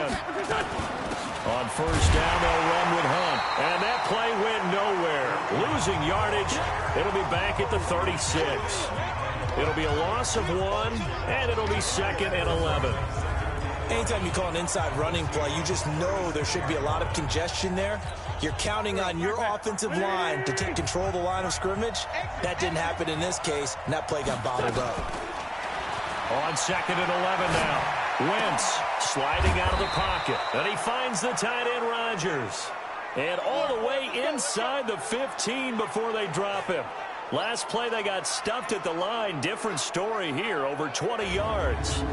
On first down, they'll run with Hunt. And that play went nowhere. Losing yardage. It'll be back at the 36. It'll be a loss of 1, and it'll be 2nd and 11. Anytime you call an inside running play, you just know there should be a lot of congestion there. You're counting on your offensive line to take control of the line of scrimmage. That didn't happen in this case, and that play got bottled up. On 2nd and 11 now. Wentz sliding out of the pocket. And he finds the tight end, Rodgers. And all the way inside the 15 before they drop him. Last play, they got stuffed at the line. Different story here, over 20 yards.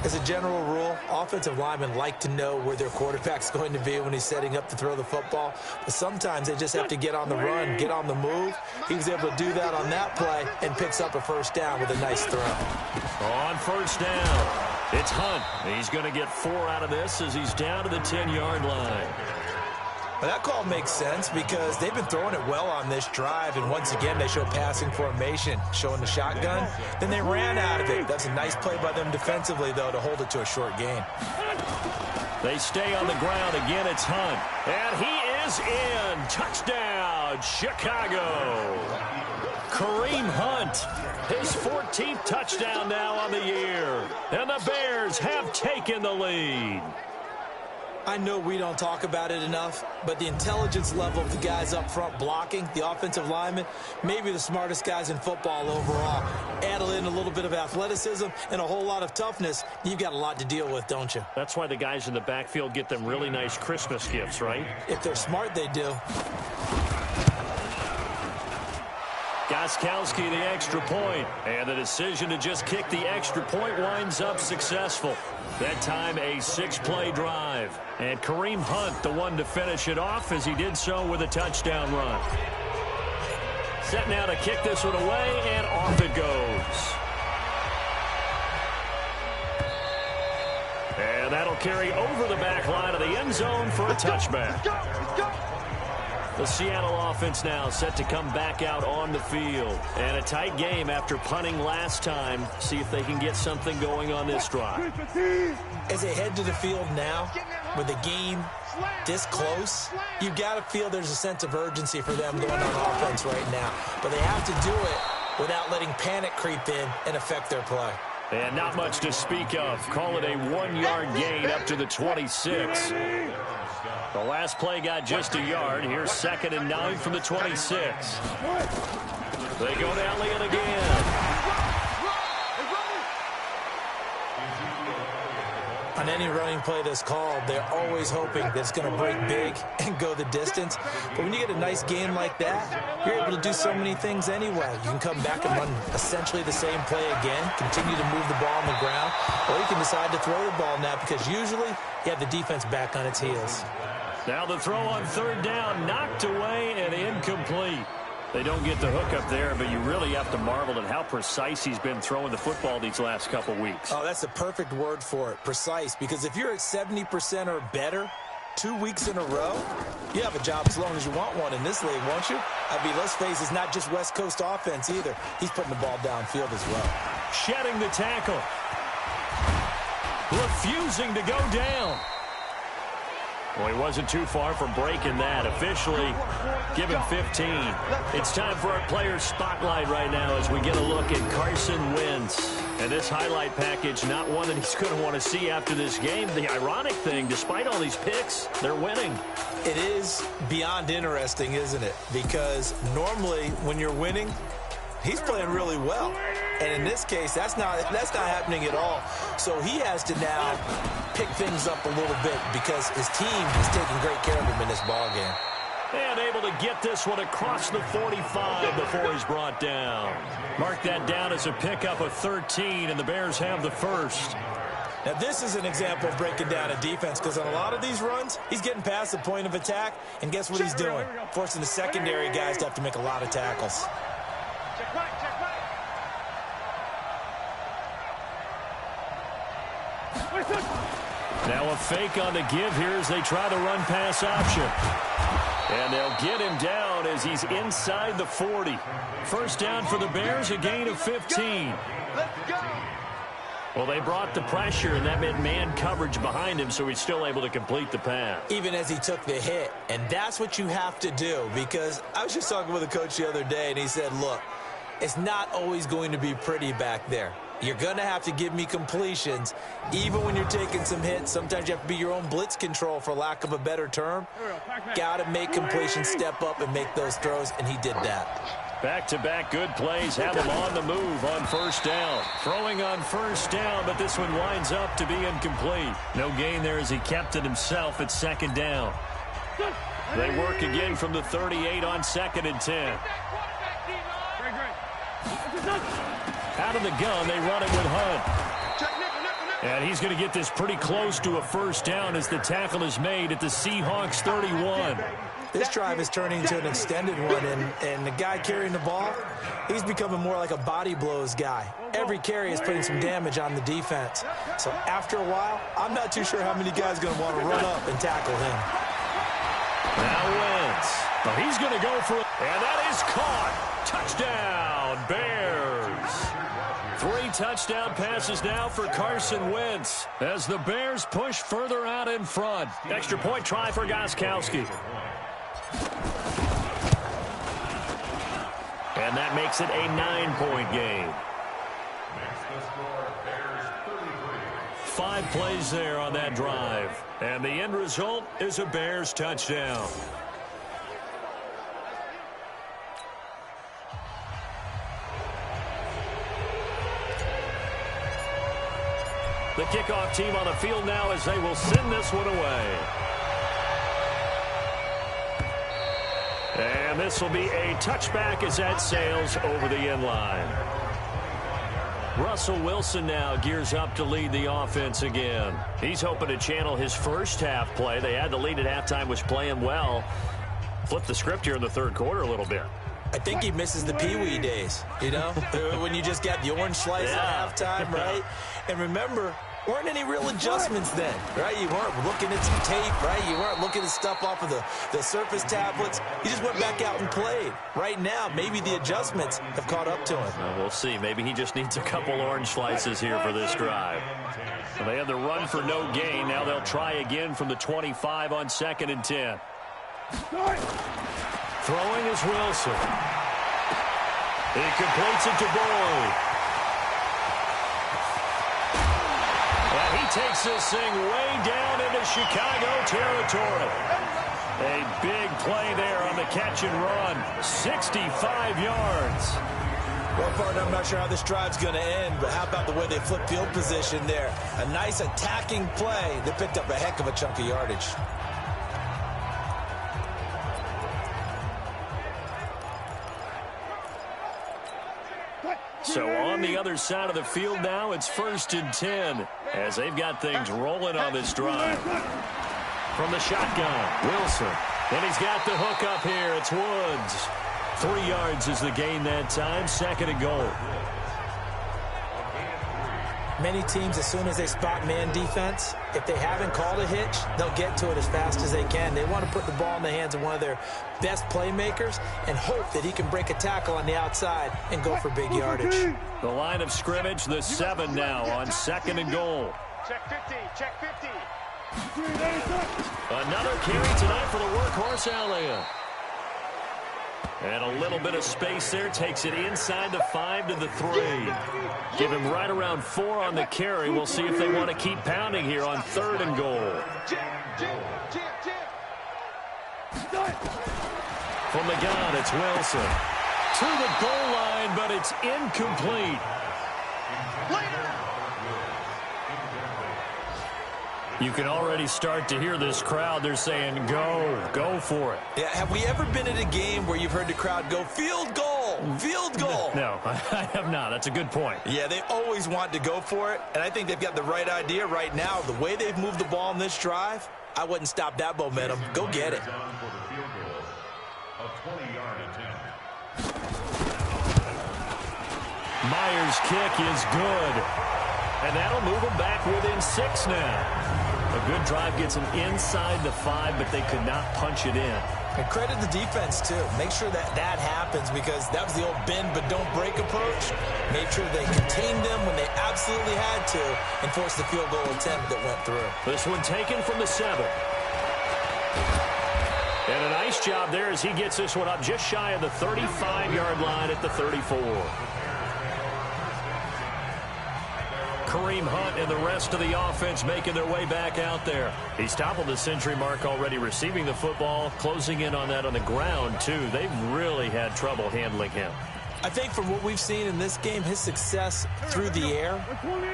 As a general rule, offensive linemen like to know where their quarterback's going to be when he's setting up to throw the football. But sometimes they just have to get on the run, get on the move. He was able to do that on that play and picks up a first down with a nice throw. On first down, it's Hunt. He's going to get 4 out of this as he's down to the 10-yard line. Well, that call makes sense because they've been throwing it well on this drive, and once again they show passing formation, showing the shotgun. Then they ran out of it. That's a nice play by them defensively, though, to hold it to a short gain. They stay on the ground. Again, it's Hunt. And he is in. Touchdown, Chicago. Kareem Hunt, his 14th touchdown now on the year. And the Bears have taken the lead. I know we don't talk about it enough, but the intelligence level of the guys up front blocking, the offensive linemen, maybe the smartest guys in football overall. Add in a little bit of athleticism and a whole lot of toughness, you've got a lot to deal with, don't you? That's why the guys in the backfield get them really nice Christmas gifts, right? If they're smart, they do. Gostkowski the extra point, and the decision to just kick the extra point winds up successful. That time a 6-play drive, and Kareem Hunt the one to finish it off as he did so with a touchdown run. Set now to kick this one away, and off it goes. And that'll carry over the back line of the end zone for a touchback. The Seattle offense now set to come back out on the field. And a tight game after punting last time. See if they can get something going on this drive. As they head to the field now, with the game this close, you've got to feel there's a sense of urgency for them going on offense right now. But they have to do it without letting panic creep in and affect their play. And not much to speak of. Call it a 1-yard gain up to the 26. The last play got just a yard. Here's 2nd and 9 from the 26. They go to Elliott again. On any running play that's called, they're always hoping that it's going to break big and go the distance. But when you get a nice game like that, you're able to do so many things anyway. You can come back and run essentially the same play again, continue to move the ball on the ground, or you can decide to throw the ball now because usually you have the defense back on its heels. Now the throw on 3rd down, knocked away and incomplete. They don't get the hook up there, but you really have to marvel at how precise he's been throwing the football these last couple weeks. Oh, that's the perfect word for it, precise, because if you're at 70% or better 2 weeks in a row, you have a job as long as you want one in this league, won't you? I mean, let's face it, it's not just West Coast offense either. He's putting the ball downfield as well. Shedding the tackle. Refusing to go down. Well, he wasn't too far from breaking that. Officially, give him 15. It's time for our player spotlight right now as we get a look at Carson Wentz. And this highlight package, not one that he's going to want to see after this game. The ironic thing, despite all these picks, they're winning. It is beyond interesting, isn't it? Because normally when you're winning, he's playing really well. And in this case, that's not happening at all. So he has to now pick things up a little bit because his team is taking great care of him in this ballgame. And able to get this one across the 45 before he's brought down. Mark that down as a pickup of 13, and the Bears have the first. Now, this is an example of breaking down a defense because on a lot of these runs, he's getting past the point of attack, and guess what he's doing? Forcing the secondary guys to have to make a lot of tackles. Now a fake on the give here as they try the run pass option. And they'll get him down as he's inside the 40. First down for the Bears, a gain of 15. Well, they brought the pressure, and that meant man coverage behind him, so he's still able to complete the pass. Even as he took the hit. And that's what you have to do, because I was just talking with a coach the other day, and he said, look, it's not always going to be pretty back there. You're going to have to give me completions, even when you're taking some hits. Sometimes you have to be your own blitz control, for lack of a better term. Got to make completions, step up, and make those throws, and he did that. Back-to-back good plays have him on the move on first down. Throwing on first down, but this one winds up to be incomplete. No gain there as he kept it himself at second down. They work again from the 38 on 2nd and 10. Out of the gun, they run it with Hunt. And he's going to get this pretty close to a first down as the tackle is made at the Seahawks 31. This drive is turning into an extended one, and the guy carrying the ball, he's becoming more like a body blows guy. Every carry is putting some damage on the defense. So after a while, I'm not too sure how many guys are going to want to run up and tackle him. Now Wentz. Well, he's going to go for it, and that is caught. Touchdown, Bears. 3 touchdown passes now for Carson Wentz as the Bears push further out in front. Extra point try for Gostkowski. And that makes it a 9-point game. 5 plays there on that drive. And the end result is a Bears touchdown. The kickoff team on the field now as they will send this one away. And this will be a touchback as that sails over the end line. Russell Wilson now gears up to lead the offense again. He's hoping to channel his first half play. They had the lead at halftime, was playing well. Flip the script here in the third quarter a little bit. I think he misses the Pee-wee days, you know, when you just got the orange slice at halftime, right? And remember, weren't any real adjustments then, right? You weren't looking at some tape, right? You weren't looking at stuff off of the Surface tablets. You just went back out and played. Right now, maybe the adjustments have caught up to him. Well, we'll see. Maybe he just needs a couple orange slices here for this drive. So they had the run for no gain. Now they'll try again from the 25 on 2nd and 10. Throwing is Wilson. He completes it to Boyd. And he takes this thing way down into Chicago territory. A big play there on the catch and run. 65 yards. Well, partner, I'm not sure how this drive's going to end, but how about the way they flip field position there? A nice attacking play that picked up a heck of a chunk of yardage. So on the other side of the field now, it's 1st and 10 as they've got things rolling on this drive. From the shotgun, Wilson. And he's got the hook up here. It's Woods. 3 yards is the gain that time. 2nd and goal. Many teams, as soon as they spot man defense, if they haven't called a hitch, they'll get to it as fast as they can. They want to put the ball in the hands of one of their best playmakers and hope that he can break a tackle on the outside and go for big yardage. The line of scrimmage, the 7 now on 2nd and goal. Check 50, check 50. Another carry tonight for the workhorse Elliott. And a little bit of space there. Takes it inside the 5 to the 3. Give him right around 4 on the carry. We'll see if they want to keep pounding here on 3rd and goal. From the gun, it's Wilson. To the goal line, but it's incomplete. You can already start to hear this crowd. They're saying, go for it. Yeah, have we ever been at a game where you've heard the crowd go, field goal, field goal? No, I have not. That's a good point. Yeah, they always want to go for it, and I think they've got the right idea right now. The way they've moved the ball in this drive, I wouldn't stop that momentum. Go get it. Myers' kick is good. And that'll move them back within 6 now. A good drive gets them inside the 5, but they could not punch it in. And credit the defense, too. Make sure that happens, because that was the old bend but don't break approach. Made sure they contained them when they absolutely had to and forced the field goal attempt that went through. This one taken from the 7. And a nice job there as he gets this one up just shy of the 35-yard line at the 34. Kareem Hunt and the rest of the offense making their way back out there. He's toppled the century mark already receiving the football, closing in on that on the ground, too. They've really had trouble handling him. I think from what we've seen in this game, his success through the air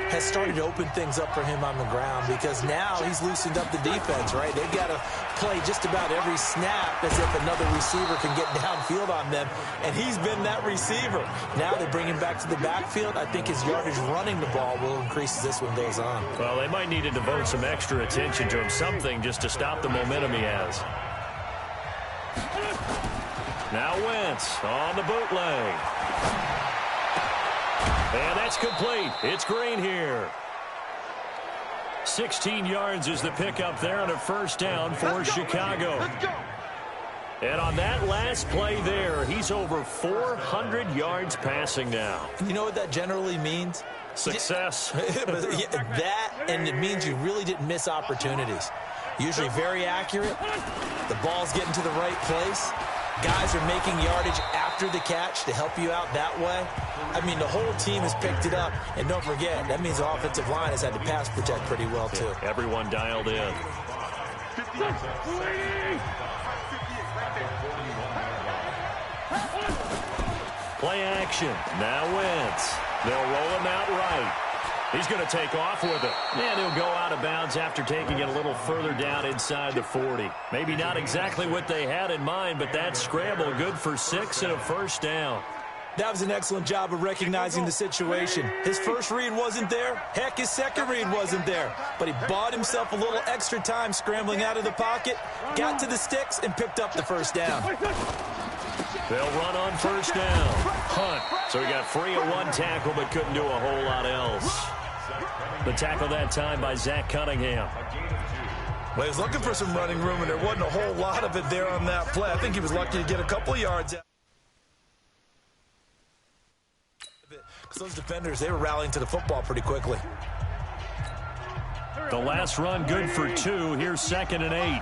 has started to open things up for him on the ground, because now he's loosened up the defense, right? They've got to play just about every snap as if another receiver can get downfield on them, and he's been that receiver. Now they bring him back to the backfield. I think his yardage running the ball will increase as this one goes on. Well, they might need to devote some extra attention to him, something just to stop the momentum he has. Now Wentz on the bootleg. And that's complete. It's Green here. 16 yards is the pickup there on a first down for Chicago. And on that last play there, he's over 400 yards passing now. You know what that generally means? Success. That, and it means you really didn't miss opportunities. Usually very accurate. The ball's getting to the right place. Guys are making yardage after the catch to help you out that way. I mean, the whole team has picked it up. And don't forget, that means the offensive line has had to pass protect pretty well, too. Everyone dialed in. Play action. Now Wentz. They'll roll him out right. He's going to take off with it. And he'll go out of bounds after taking it a little further down inside the 40. Maybe not exactly what they had in mind, but that scramble good for 6 and a first down. That was an excellent job of recognizing the situation. His first read wasn't there. Heck, his second read wasn't there. But he bought himself a little extra time scrambling out of the pocket, got to the sticks, and picked up the first down. They'll run on first down. Hunt. So he got free of one tackle, but couldn't do a whole lot else. The tackle that time by Zach Cunningham. Well, he was looking for some running room, and there wasn't a whole lot of it there on that play. I think he was lucky to get a couple of yards out. Because those defenders, they were rallying to the football pretty quickly. The last run good for 2. Here's 2nd and 8.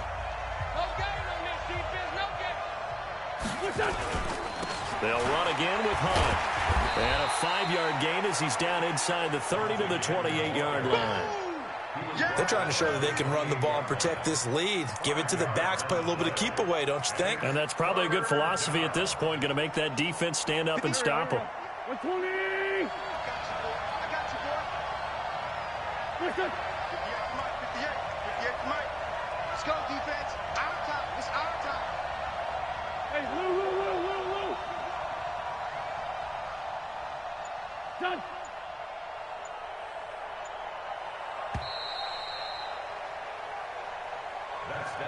They'll run again with Hunt. And a 5-yard gain as he's down inside the 30 to the 28-yard line. They're trying to show that they can run the ball and protect this lead. Give it to the backs, play a little bit of keep away, don't you think? And that's probably a good philosophy at this point, going to make that defense stand up and stop them. 120! I got you, boy. Listen. 58, Mike. Let's go, defense. Our time. It's our time. Hey, Lou. Done.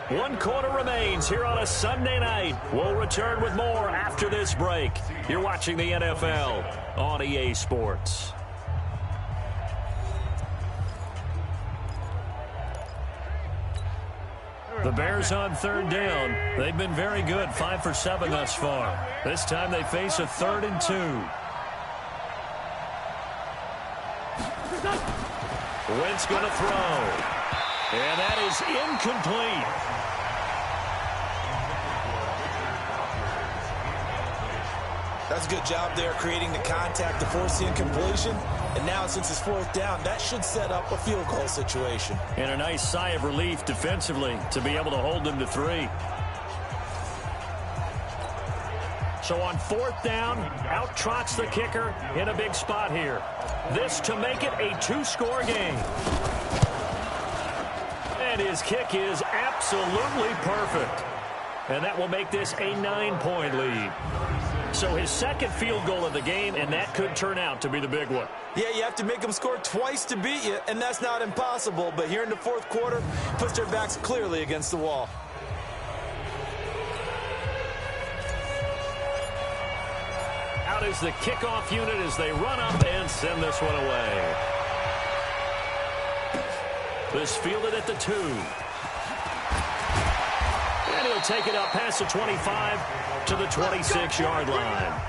One quarter remains here on a Sunday night. We'll return with more after this break. You're watching the NFL on EA Sports. The Bears on 3rd down. They've been very good, 5 for 7 thus far. This time they face a 3rd and 2. Wentz going to throw. And that is incomplete. Does a good job there creating the contact to force the incompletion. And now since it's fourth down, that should set up a field goal situation. And a nice sigh of relief defensively to be able to hold them to 3. So on fourth down, out trots the kicker in a big spot here. This to make it a 2-score game. And his kick is absolutely perfect. And that will make this a 9-point lead. So his second field goal of the game, and that could turn out to be the big one. Yeah, you have to make them score twice to beat you, and that's not impossible. But here in the fourth quarter, puts their backs clearly against the wall. Out is the kickoff unit as they run up and send this one away. This fielded at the 2. And he'll take it up past the 25 to the 26-yard line.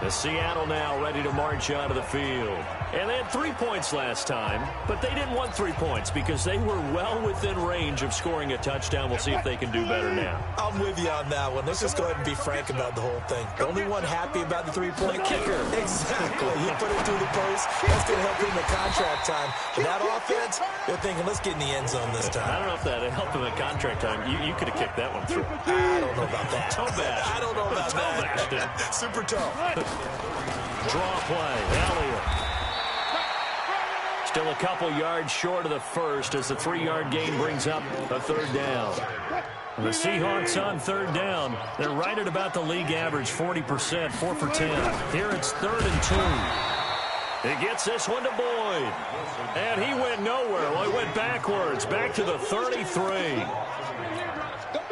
The Seattle now ready to march out of the field. And they had 3 points last time, but they didn't want 3 points because they were well within range of scoring a touchdown. We'll see if they can do better now. I'm with you on that one. Let's just go ahead and be frank about the whole thing. The only one happy about the 3-point kicker. Exactly. He put it through the post. That's going to help him at contract time. But that offense, they're thinking, let's get in the end zone this time. I don't know if that helped him at contract time. You could have kicked that one through. I don't know about that. Toe bash. I don't know about that. Super toe. Draw play. Elliott. Still a couple yards short of the first as the 3-yard gain brings up a third down. And the Seahawks on third down. They're right at about the league average, 40%, 4 for 10. Here it's 3rd and 2. He gets this one to Boyd. And he went nowhere. Well, he went backwards, back to the 33.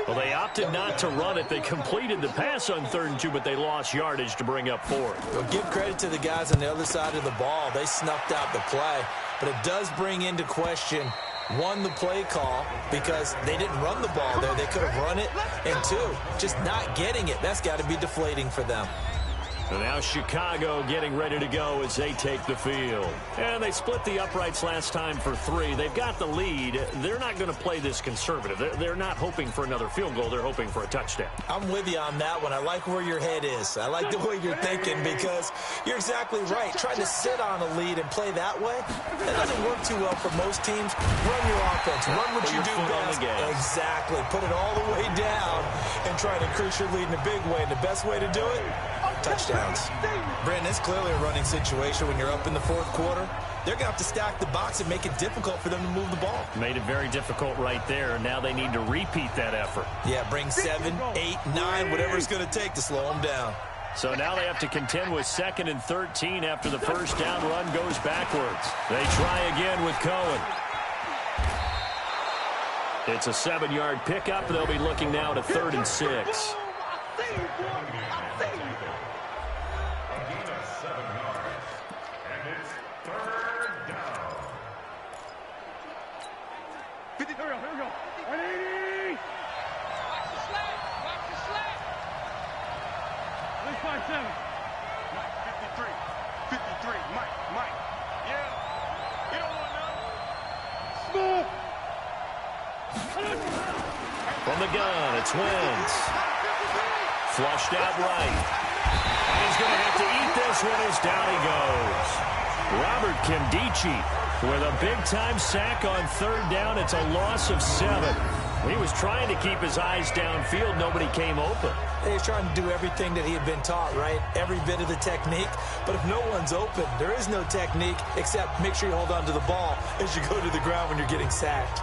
Well, they opted not to run it. They completed the pass on 3rd and 2, but they lost yardage to bring up 4. Well, give credit to the guys on the other side of the ball. They snuffed out the play. But it does bring into question, 1, the play call, because they didn't run the ball there. They could have run it. And 2, just not getting it. That's got to be deflating for them. And now Chicago getting ready to go as they take the field. And they split the uprights last time for 3. They've got the lead. They're not going to play this conservative. They're not hoping for another field goal. They're hoping for a touchdown. I'm with you on that one. I like where your head is. I like the way you're thinking because you're exactly right. Trying to sit on a lead and play that way, that doesn't work too well for most teams. Run your offense. Run what you do best. Exactly. Put it all the way down and try to increase your lead in a big way. And the best way to do it, touchdowns. Brandon, it's clearly a running situation when you're up in the fourth quarter. They're going to have to stack the box and make it difficult for them to move the ball. Made it very difficult right there, and now they need to repeat that effort. Yeah, bring 7, 8, 9, whatever it's going to take to slow them down. So now they have to contend with 2nd and 13 after the first down run goes backwards. They try again with Cohen. It's a 7-yard pickup. They'll be looking now to 3rd and 6. From the gun, it's Wentz. Flushed out right. And he's going to have to eat this one as down he goes. Robert Kimdichie with a big-time sack on 3rd down. It's a loss of 7. He was trying to keep his eyes downfield. Nobody came open. He's trying to do everything that he had been taught, right? Every bit of the technique. But if no one's open, there is no technique except make sure you hold on to the ball as you go to the ground when you're getting sacked.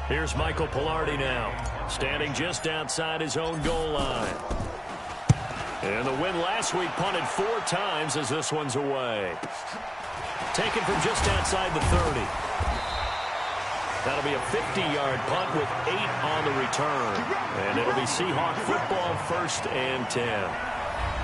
Here's Michael Pilardi now, standing just outside his own goal line. And the win last week punted 4 times as this one's away. Taken from just outside the 30. That'll be a 50-yard punt with 8 on the return. And it'll be Seahawk football 1st and 10.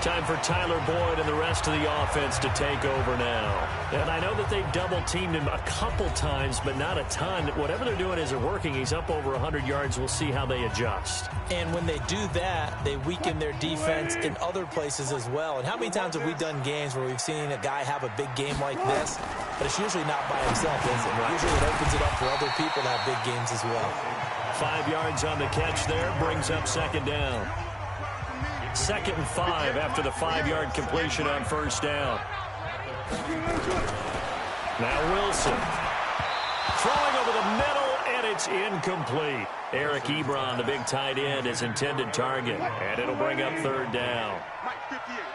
Time for Tyler Boyd and the rest of the offense to take over now. And I know that they've double-teamed him a couple times, but not a ton. Whatever they're doing isn't working. He's up over 100 yards. We'll see how they adjust. And when they do that, they weaken their defense in other places as well. And how many times have we done games where we've seen a guy have a big game like this, but it's usually not by himself, is it? Usually it opens it up for other people to have big games as well. 5 yards on the catch there, brings up second down. 2nd and 5 after the 5-yard completion on first down. Now Wilson. Throwing over the middle, and it's incomplete. Eric Ebron, the big tight end, is intended target, and it'll bring up 3rd down.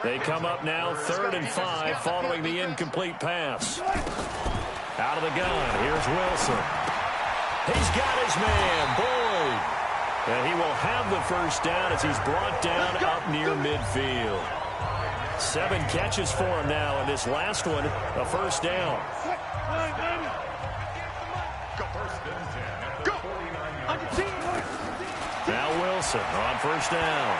They come up now 3rd and 5 following the incomplete pass. Out of the gun, here's Wilson. He's got his man, Boyd. And he will have the first down as he's brought down up near midfield. 7 catches for him now, and this last one, a first down. Now Wilson on first down.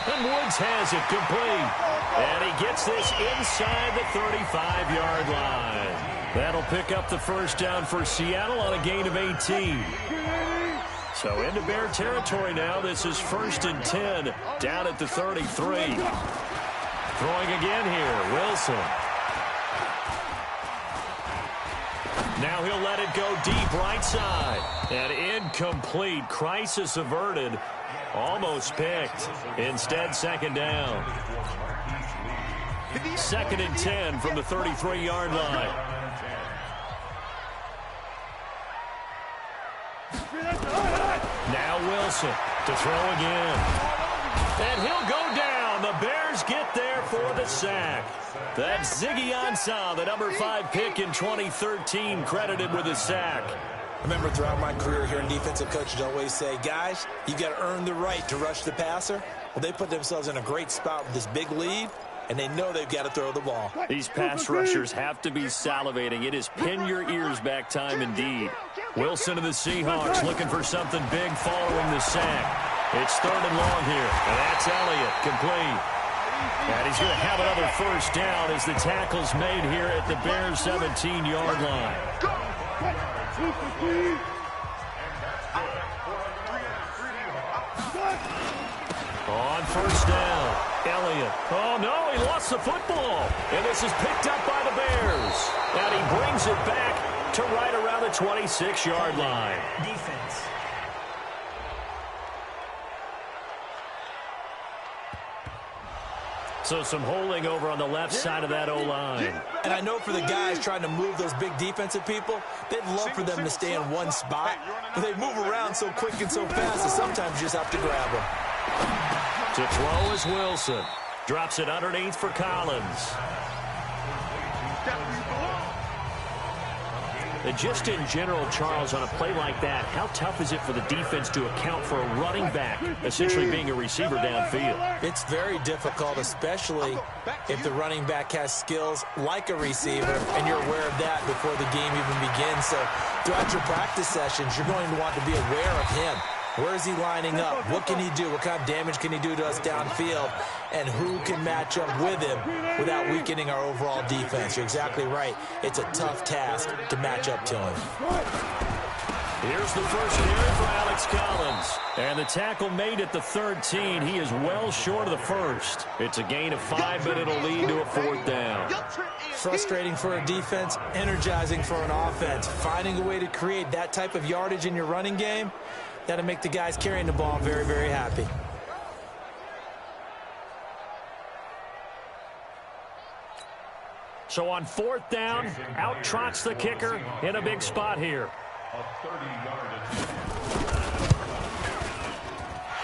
And Woods has it complete. And he gets this inside the 35-yard line. That'll pick up the first down for Seattle on a gain of 18. So into Bear territory now. This is 1st and 10 down at the 33. Throwing again here, Wilson. Now he'll let it go deep right side. And incomplete. Crisis averted. Almost picked. Instead, 2nd down. 2nd and 10 from the 33-yard line. Now Wilson to throw again. And he'll go down. The Bears get there for the sack. That's Ziggy Ansah, the number 5 pick in 2013, credited with a sack. I remember throughout my career here in defensive coaches always say, guys, you got to earn the right to rush the passer. Well, they put themselves in a great spot with this big lead, and they know they've got to throw the ball. These pass rushers have to be salivating. It is pin your ears back time indeed. Wilson of the Seahawks looking for something big following the sack. It's 3rd and long here, and that's Elliott complete. And he's going to have another first down as the tackle's made here at the Bears' 17-yard line. On first down, Elliott. Oh, no, he lost the football. And this is picked up by the Bears. And he brings it back to right around the 26-yard line. Defense. So some holding over on the left side of that O-line. And I know for the guys trying to move those big defensive people, they'd love for them to stay in one spot, but they move around so quick and so fast that sometimes you just have to grab them. To throw is Wilson. Drops it underneath for Collins. And just in general, Charles, on a play like that, how tough is it for the defense to account for a running back essentially being a receiver downfield? It's very difficult, especially if the running back has skills like a receiver, and you're aware of that before the game even begins. So throughout your practice sessions, you're going to want to be aware of him. Where is he lining up? What can he do? What kind of damage can he do to us downfield? And who can match up with him without weakening our overall defense? You're exactly right. It's a tough task to match up to him. Here's the first carry for Alex Collins. And the tackle made at the 13. He is well short of the first. It's a gain of 5, but it'll lead to a 4th down. Frustrating for a defense, energizing for an offense. Finding a way to create that type of yardage in your running game, that'll make the guys carrying the ball very, very happy. So on 4th down, out trots the kicker in a big spot here.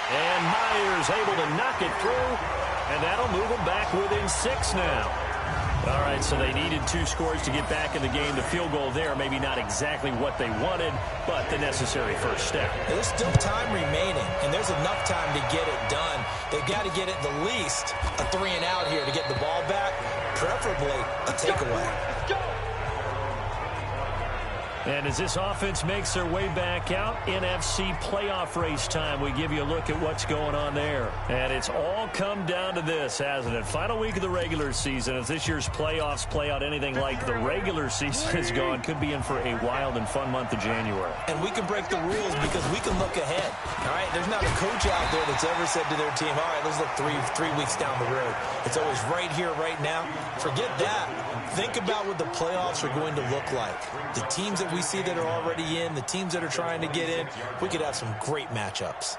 And Myers able to knock it through, and that'll move them back within 6 now. All right, so they needed 2 scores to get back in the game. The field goal there, maybe not exactly what they wanted, but the necessary first step. There's still time remaining, and there's enough time to get it done. They've got to get it the least a 3-and-out here to get the ball back, preferably a takeaway. And as this offense makes their way back out, NFC playoff race time, we give you a look at what's going on there. And it's all come down to this, hasn't it? Final week of the regular season. If this year's playoffs play out anything like the regular season has gone, could be in for a wild and fun month of January. And we can break the rules because we can look ahead. All right, there's not a coach out there that's ever said to their team, all right, let's look three weeks down the road. It's always right here, right now. Forget that. Think about what the playoffs are going to look like. The teams that we see that are already in, the teams that are trying to get in, we could have some great matchups.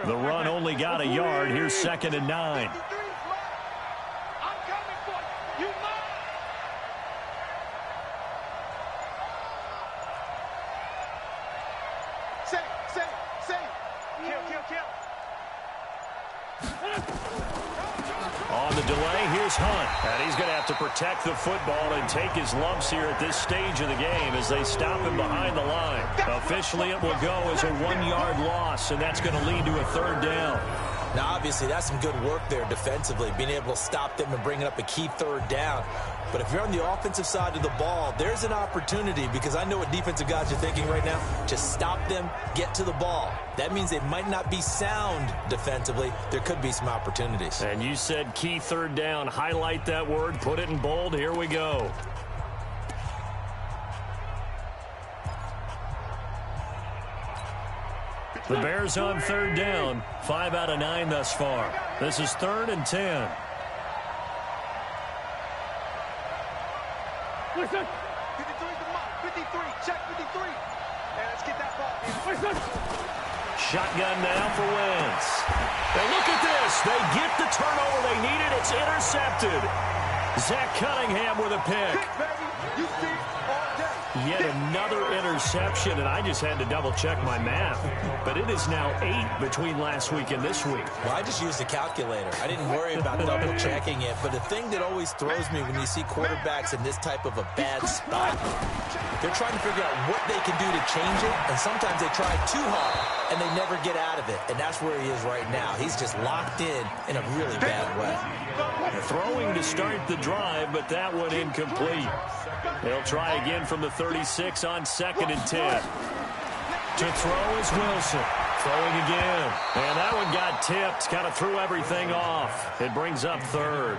The run only got a yard. Here's 2nd and 9. On the delay, here's Hunt. And he's going to have to protect the football and take his lumps here at this stage of the game as they stop him behind the line. Officially, it will go as a 1-yard loss, and that's going to lead to a 3rd down. Now, obviously, that's some good work there defensively, being able to stop them and bringing up a key 3rd down. But if you're on the offensive side of the ball, there's an opportunity because I know what defensive guys are thinking right now. Just stop them, get to the ball. That means they might not be sound defensively. There could be some opportunities. And you said key 3rd down. Highlight that word, put it in bold. Here we go. The Bears on 3rd down. 5 out of 9 thus far. This is 3rd and 10. Listen. 53's the mark. 53. Check 53. And let's get that ball. Listen. Shotgun now for Wentz. And look at this. They get the turnover they needed. It's intercepted. Zach Cunningham with a pick. Pick, baby. You see it all day. Yet another interception, and I just had to double-check my math. But it is now 8 between last week and this week. Well, I just used a calculator. I didn't worry about double-checking it. But the thing that always throws me when you see quarterbacks in this type of a bad spot, they're trying to figure out what they can do to change it, and sometimes they try too hard, and they never get out of it. And that's where he is right now. He's just locked in a really bad way. Throwing to start the drive, but that one incomplete. They'll try again from the 36 on 2nd and 10. To throw is Wilson. Throwing again. And that one got tipped. Kind of threw everything off. It brings up 3rd.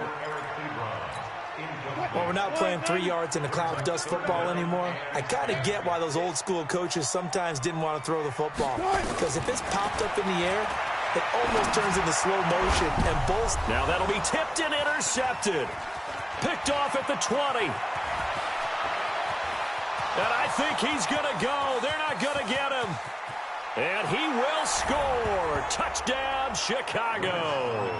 Well, we're not playing 3 yards in the cloud of dust football anymore. I kind of get why those old school coaches sometimes didn't want to throw the football. Because if it's popped up in the air, it almost turns into slow motion. And Bulls. Now that'll be tipped and intercepted. Picked off at the 20. And I think he's going to go. They're not going to get him. And he will score. Touchdown, Chicago.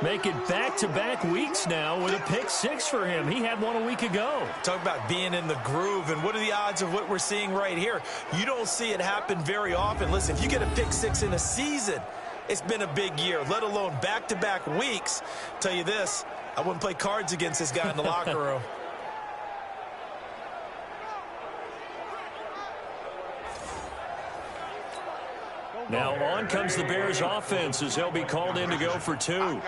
Make it back-to-back weeks now with a pick 6 for him. He had one a week ago. Talk about being in the groove, and what are the odds of what we're seeing right here? You don't see it happen very often. Listen, if you get a pick 6 in a season, it's been a big year, let alone back-to-back weeks. Tell you this, I wouldn't play cards against this guy in the locker room. Now on comes the Bears offense as he'll be called in to go for 2.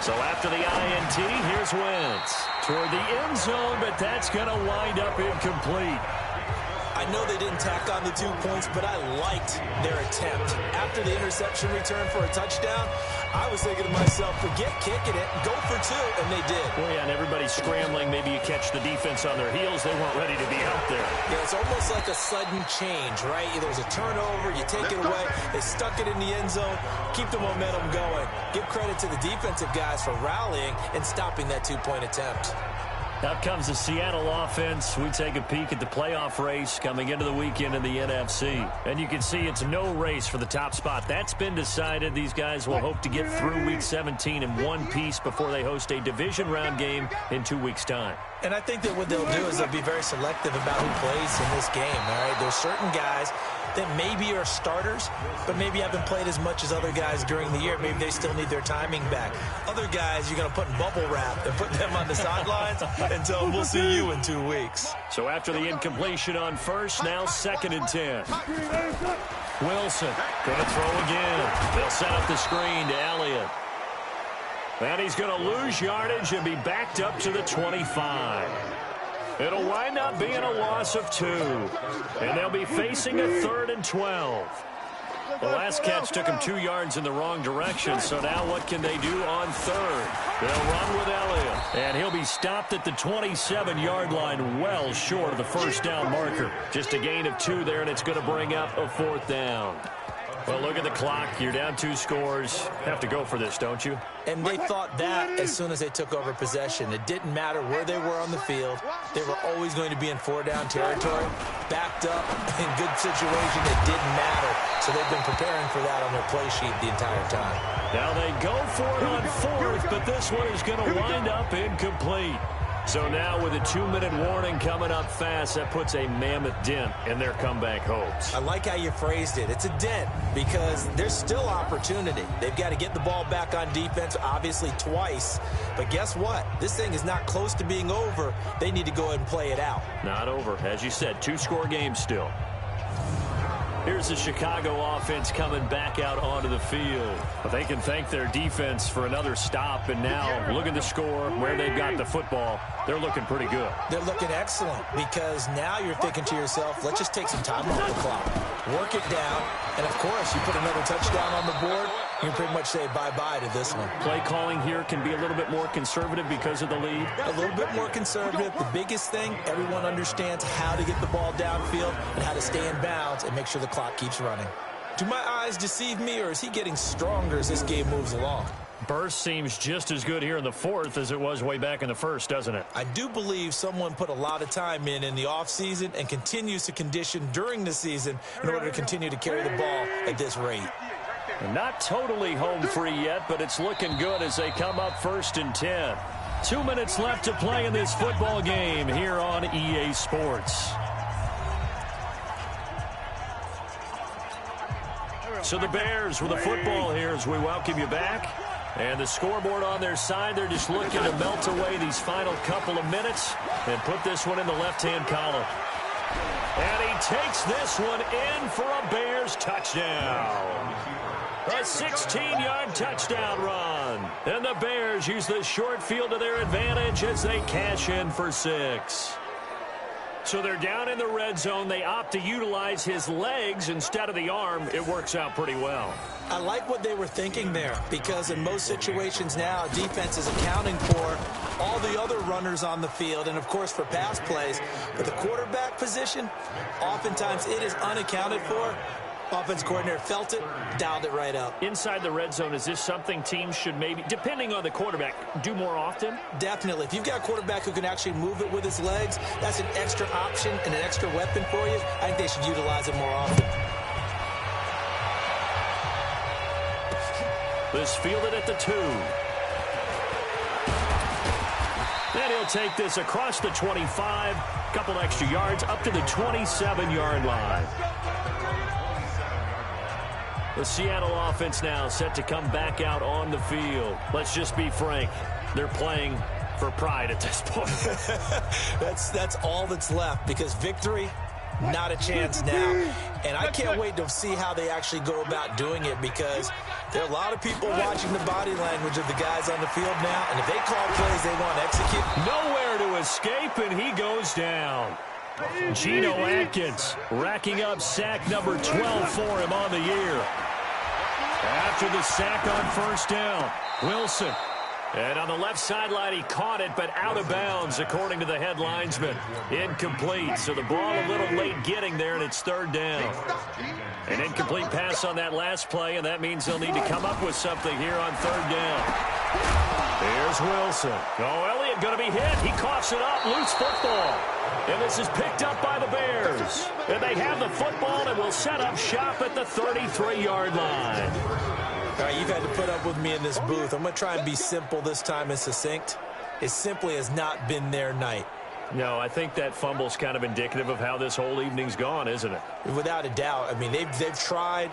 So after the INT, here's Wentz. Toward the end zone, but that's going to wind up incomplete. I know they didn't tack on the 2 points, but I liked their attempt. After the interception return for a touchdown, I was thinking to myself, forget kicking it, go for 2, and they did. Well, yeah, and everybody's scrambling. Maybe you catch the defense on their heels. They weren't ready to be out there. Yeah, it's almost like a sudden change, right? There's a turnover, you take it away, they stuck it in the end zone, keep the momentum going. Give credit to the defensive guys for rallying and stopping that 2-point attempt. Out comes the Seattle offense. We take a peek at the playoff race coming into the weekend in the NFC. And you can see it's no race for the top spot. That's been decided. These guys will hope to get through Week 17 in one piece before they host a division round game in 2 weeks' time. And I think that what they'll do is they'll be very selective about who plays in this game, all right? There's certain guys that maybe are starters, but maybe haven't played as much as other guys during the year. Maybe they still need their timing back. Other guys, you're going to put in bubble wrap and put them on the sidelines and tell them we'll see you in 2 weeks. So after the incompletion on first, now 2nd and 10. Wilson going to throw again. They'll set up the screen to Elliott. And he's going to lose yardage and be backed up to the 25. It'll wind up being a loss of 2. And they'll be facing a 3rd and 12. The last catch took him 2 yards in the wrong direction, so now what can they do on 3rd? They'll run with Elliott, and he'll be stopped at the 27-yard line, well short of the first down marker. Just a gain of 2 there, and it's going to bring up a 4th down. Well, look at the clock. You're down 2 scores. Have to go for this, don't you? And they thought that as soon as they took over possession. It didn't matter where they were on the field. They were always going to be in 4-down territory. Backed up, in good situation, it didn't matter. So they've been preparing for that on their play sheet the entire time. Now they go for it on 4th, but this one is going to wind up incomplete. So now with a 2-minute warning coming up fast, that puts a mammoth dent in their comeback hopes. I like how you phrased it. It's a dent because there's still opportunity. They've got to get the ball back on defense, obviously twice. But guess what? This thing is not close to being over. They need to go ahead and play it out. Not over. As you said, 2-score game still. Here's the Chicago offense coming back out onto the field. But they can thank their defense for another stop. And now, look at the score, where they've got the football. They're looking pretty good. They're looking excellent because now you're thinking to yourself, let's just take some time off the clock. Work it down. And, of course, you put another touchdown on the board, you can pretty much say bye-bye to this one. Play calling here can be a little bit more conservative because of the lead. A little bit more conservative. The biggest thing, everyone understands how to get the ball downfield and how to stay in bounds and make sure the clock keeps running. Do my eyes deceive me, or is he getting stronger as this game moves along? Burst seems just as good here in the 4th as it was way back in the 1st, doesn't it? I do believe someone put a lot of time in the offseason and continues to condition during the season in order to continue to carry the ball at this rate. Not totally home free yet, but it's looking good as they come up 1st and 10. 2 minutes left to play in this football game here on EA Sports. So the Bears with the football here as we welcome you back. And the scoreboard on their side, they're just looking to melt away these final couple of minutes and put this one in the left-hand column. And he takes this one in for a Bears touchdown. A 16-yard touchdown run. And the Bears use the short field to their advantage as they cash in for 6. So they're down in the red zone. They opt to utilize his legs instead of the arm. It works out pretty well. I like what they were thinking there because in most situations now, defense is accounting for all the other runners on the field and, of course, for pass plays. But the quarterback position, oftentimes it is unaccounted for. Offense coordinator felt it, dialed it right up. Inside the red zone, is this something teams should maybe, depending on the quarterback, do more often? Definitely. If you've got a quarterback who can actually move it with his legs, that's an extra option and an extra weapon for you. I think they should utilize it more often. This fielded at the 2. And he'll take this across the 25, couple extra yards, up to the 27-yard line. The Seattle offense now set to come back out on the field. Let's just be frank. They're playing for pride at this point. That's all that's left because victory, not a chance now. And I can't wait to see how they actually go about doing it because there are a lot of people watching the body language of the guys on the field now. And if they call plays they want to execute. Nowhere to escape, and he goes down. Geno Atkins racking up sack number 12 for him on the year. After the sack on first down, Wilson. And on the left sideline, he caught it, but out of bounds, according to the head linesman. Incomplete, so the ball a little late getting there, and it's 3rd down. An incomplete pass on that last play, and that means they'll need to come up with something here on 3rd down. There's Wilson. Oh, Elliott going to be hit. He coughs it up. Loose football. And this is picked up by the Bears. And they have the football and will set up shop at the 33-yard line. All right, you've had to put up with me in this booth. I'm going to try and be simple this time and succinct. It simply has not been their night. No, I think that fumble's kind of indicative of how this whole evening's gone, isn't it? Without a doubt. I mean, they've tried,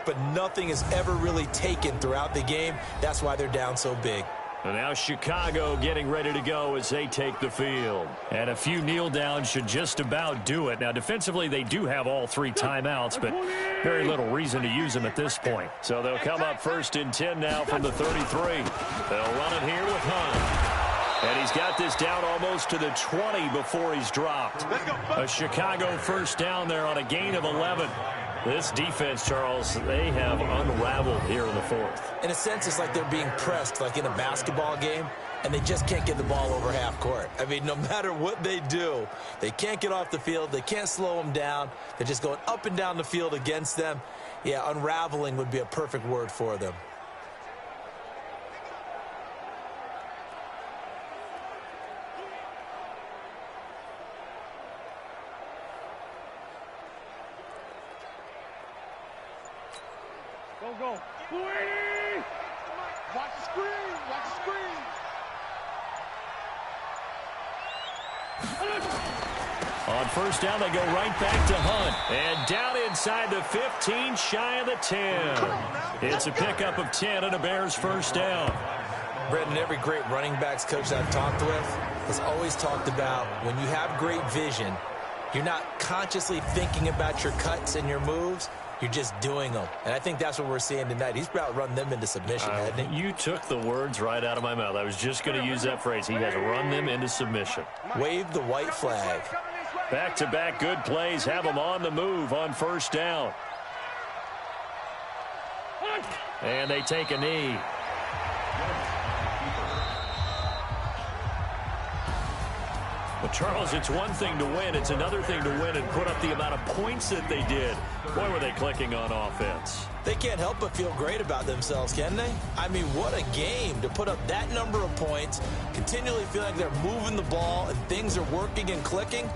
but nothing is ever really taken throughout the game. That's why they're down so big. And now Chicago getting ready to go as they take the field. And a few kneel downs should just about do it. Now, defensively, they do have all 3 timeouts, but very little reason to use them at this point. So they'll come up 1st and 10 now from the 33. They'll run it here with Hunt. And he's got this down almost to the 20 before he's dropped. A Chicago 1st down there on a gain of 11. This defense, Charles, they have unraveled here in the 4th. In a sense, it's like they're being pressed like in a basketball game, and they just can't get the ball over half court. I mean, no matter what they do, they can't get off the field. They can't slow them down. They're just going up and down the field against them. Yeah, unraveling would be a perfect word for them. Go. 280! Watch the screen. Watch the screen. On 1st down, they go right back to Hunt. And down inside the 15, shy of the 10. It's a pickup of 10 and a Bears 1st down. Brendan, every great running backs coach I've talked with has always talked about when you have great vision, you're not consciously thinking about your cuts and your moves. You're just doing them. And I think that's what we're seeing tonight. He's about run them into submission, hasn't he? You took the words right out of my mouth. I was just going to use that phrase. He has run them into submission. Wave the white flag. Back-to-back good plays have them on the move on 1st down. And they take a knee. But, Charles, it's one thing to win. It's another thing to win and put up the amount of points that they did. Boy, were they clicking on offense. They can't help but feel great about themselves, can they? I mean, what a game to put up that number of points, continually feel like they're moving the ball and things are working and clicking.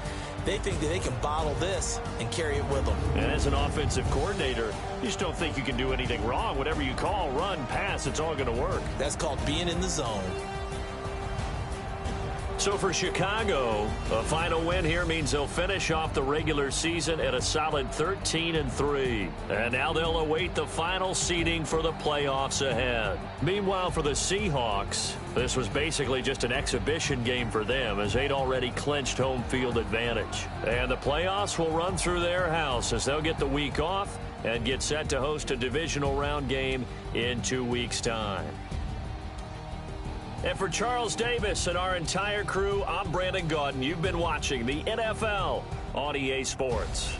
They think that they can bottle this and carry it with them. And as an offensive coordinator, you just don't think you can do anything wrong. Whatever you call, run, pass, it's all going to work. That's called being in the zone. So for Chicago, a final win here means they'll finish off the regular season at a solid 13-3. And now they'll await the final seeding for the playoffs ahead. Meanwhile, for the Seahawks, this was basically just an exhibition game for them as they'd already clinched home field advantage. And the playoffs will run through their house as they'll get the week off and get set to host a divisional round game in 2 weeks' time. And for Charles Davis and our entire crew, I'm Brandon Gaudin. You've been watching the NFL on EA Sports.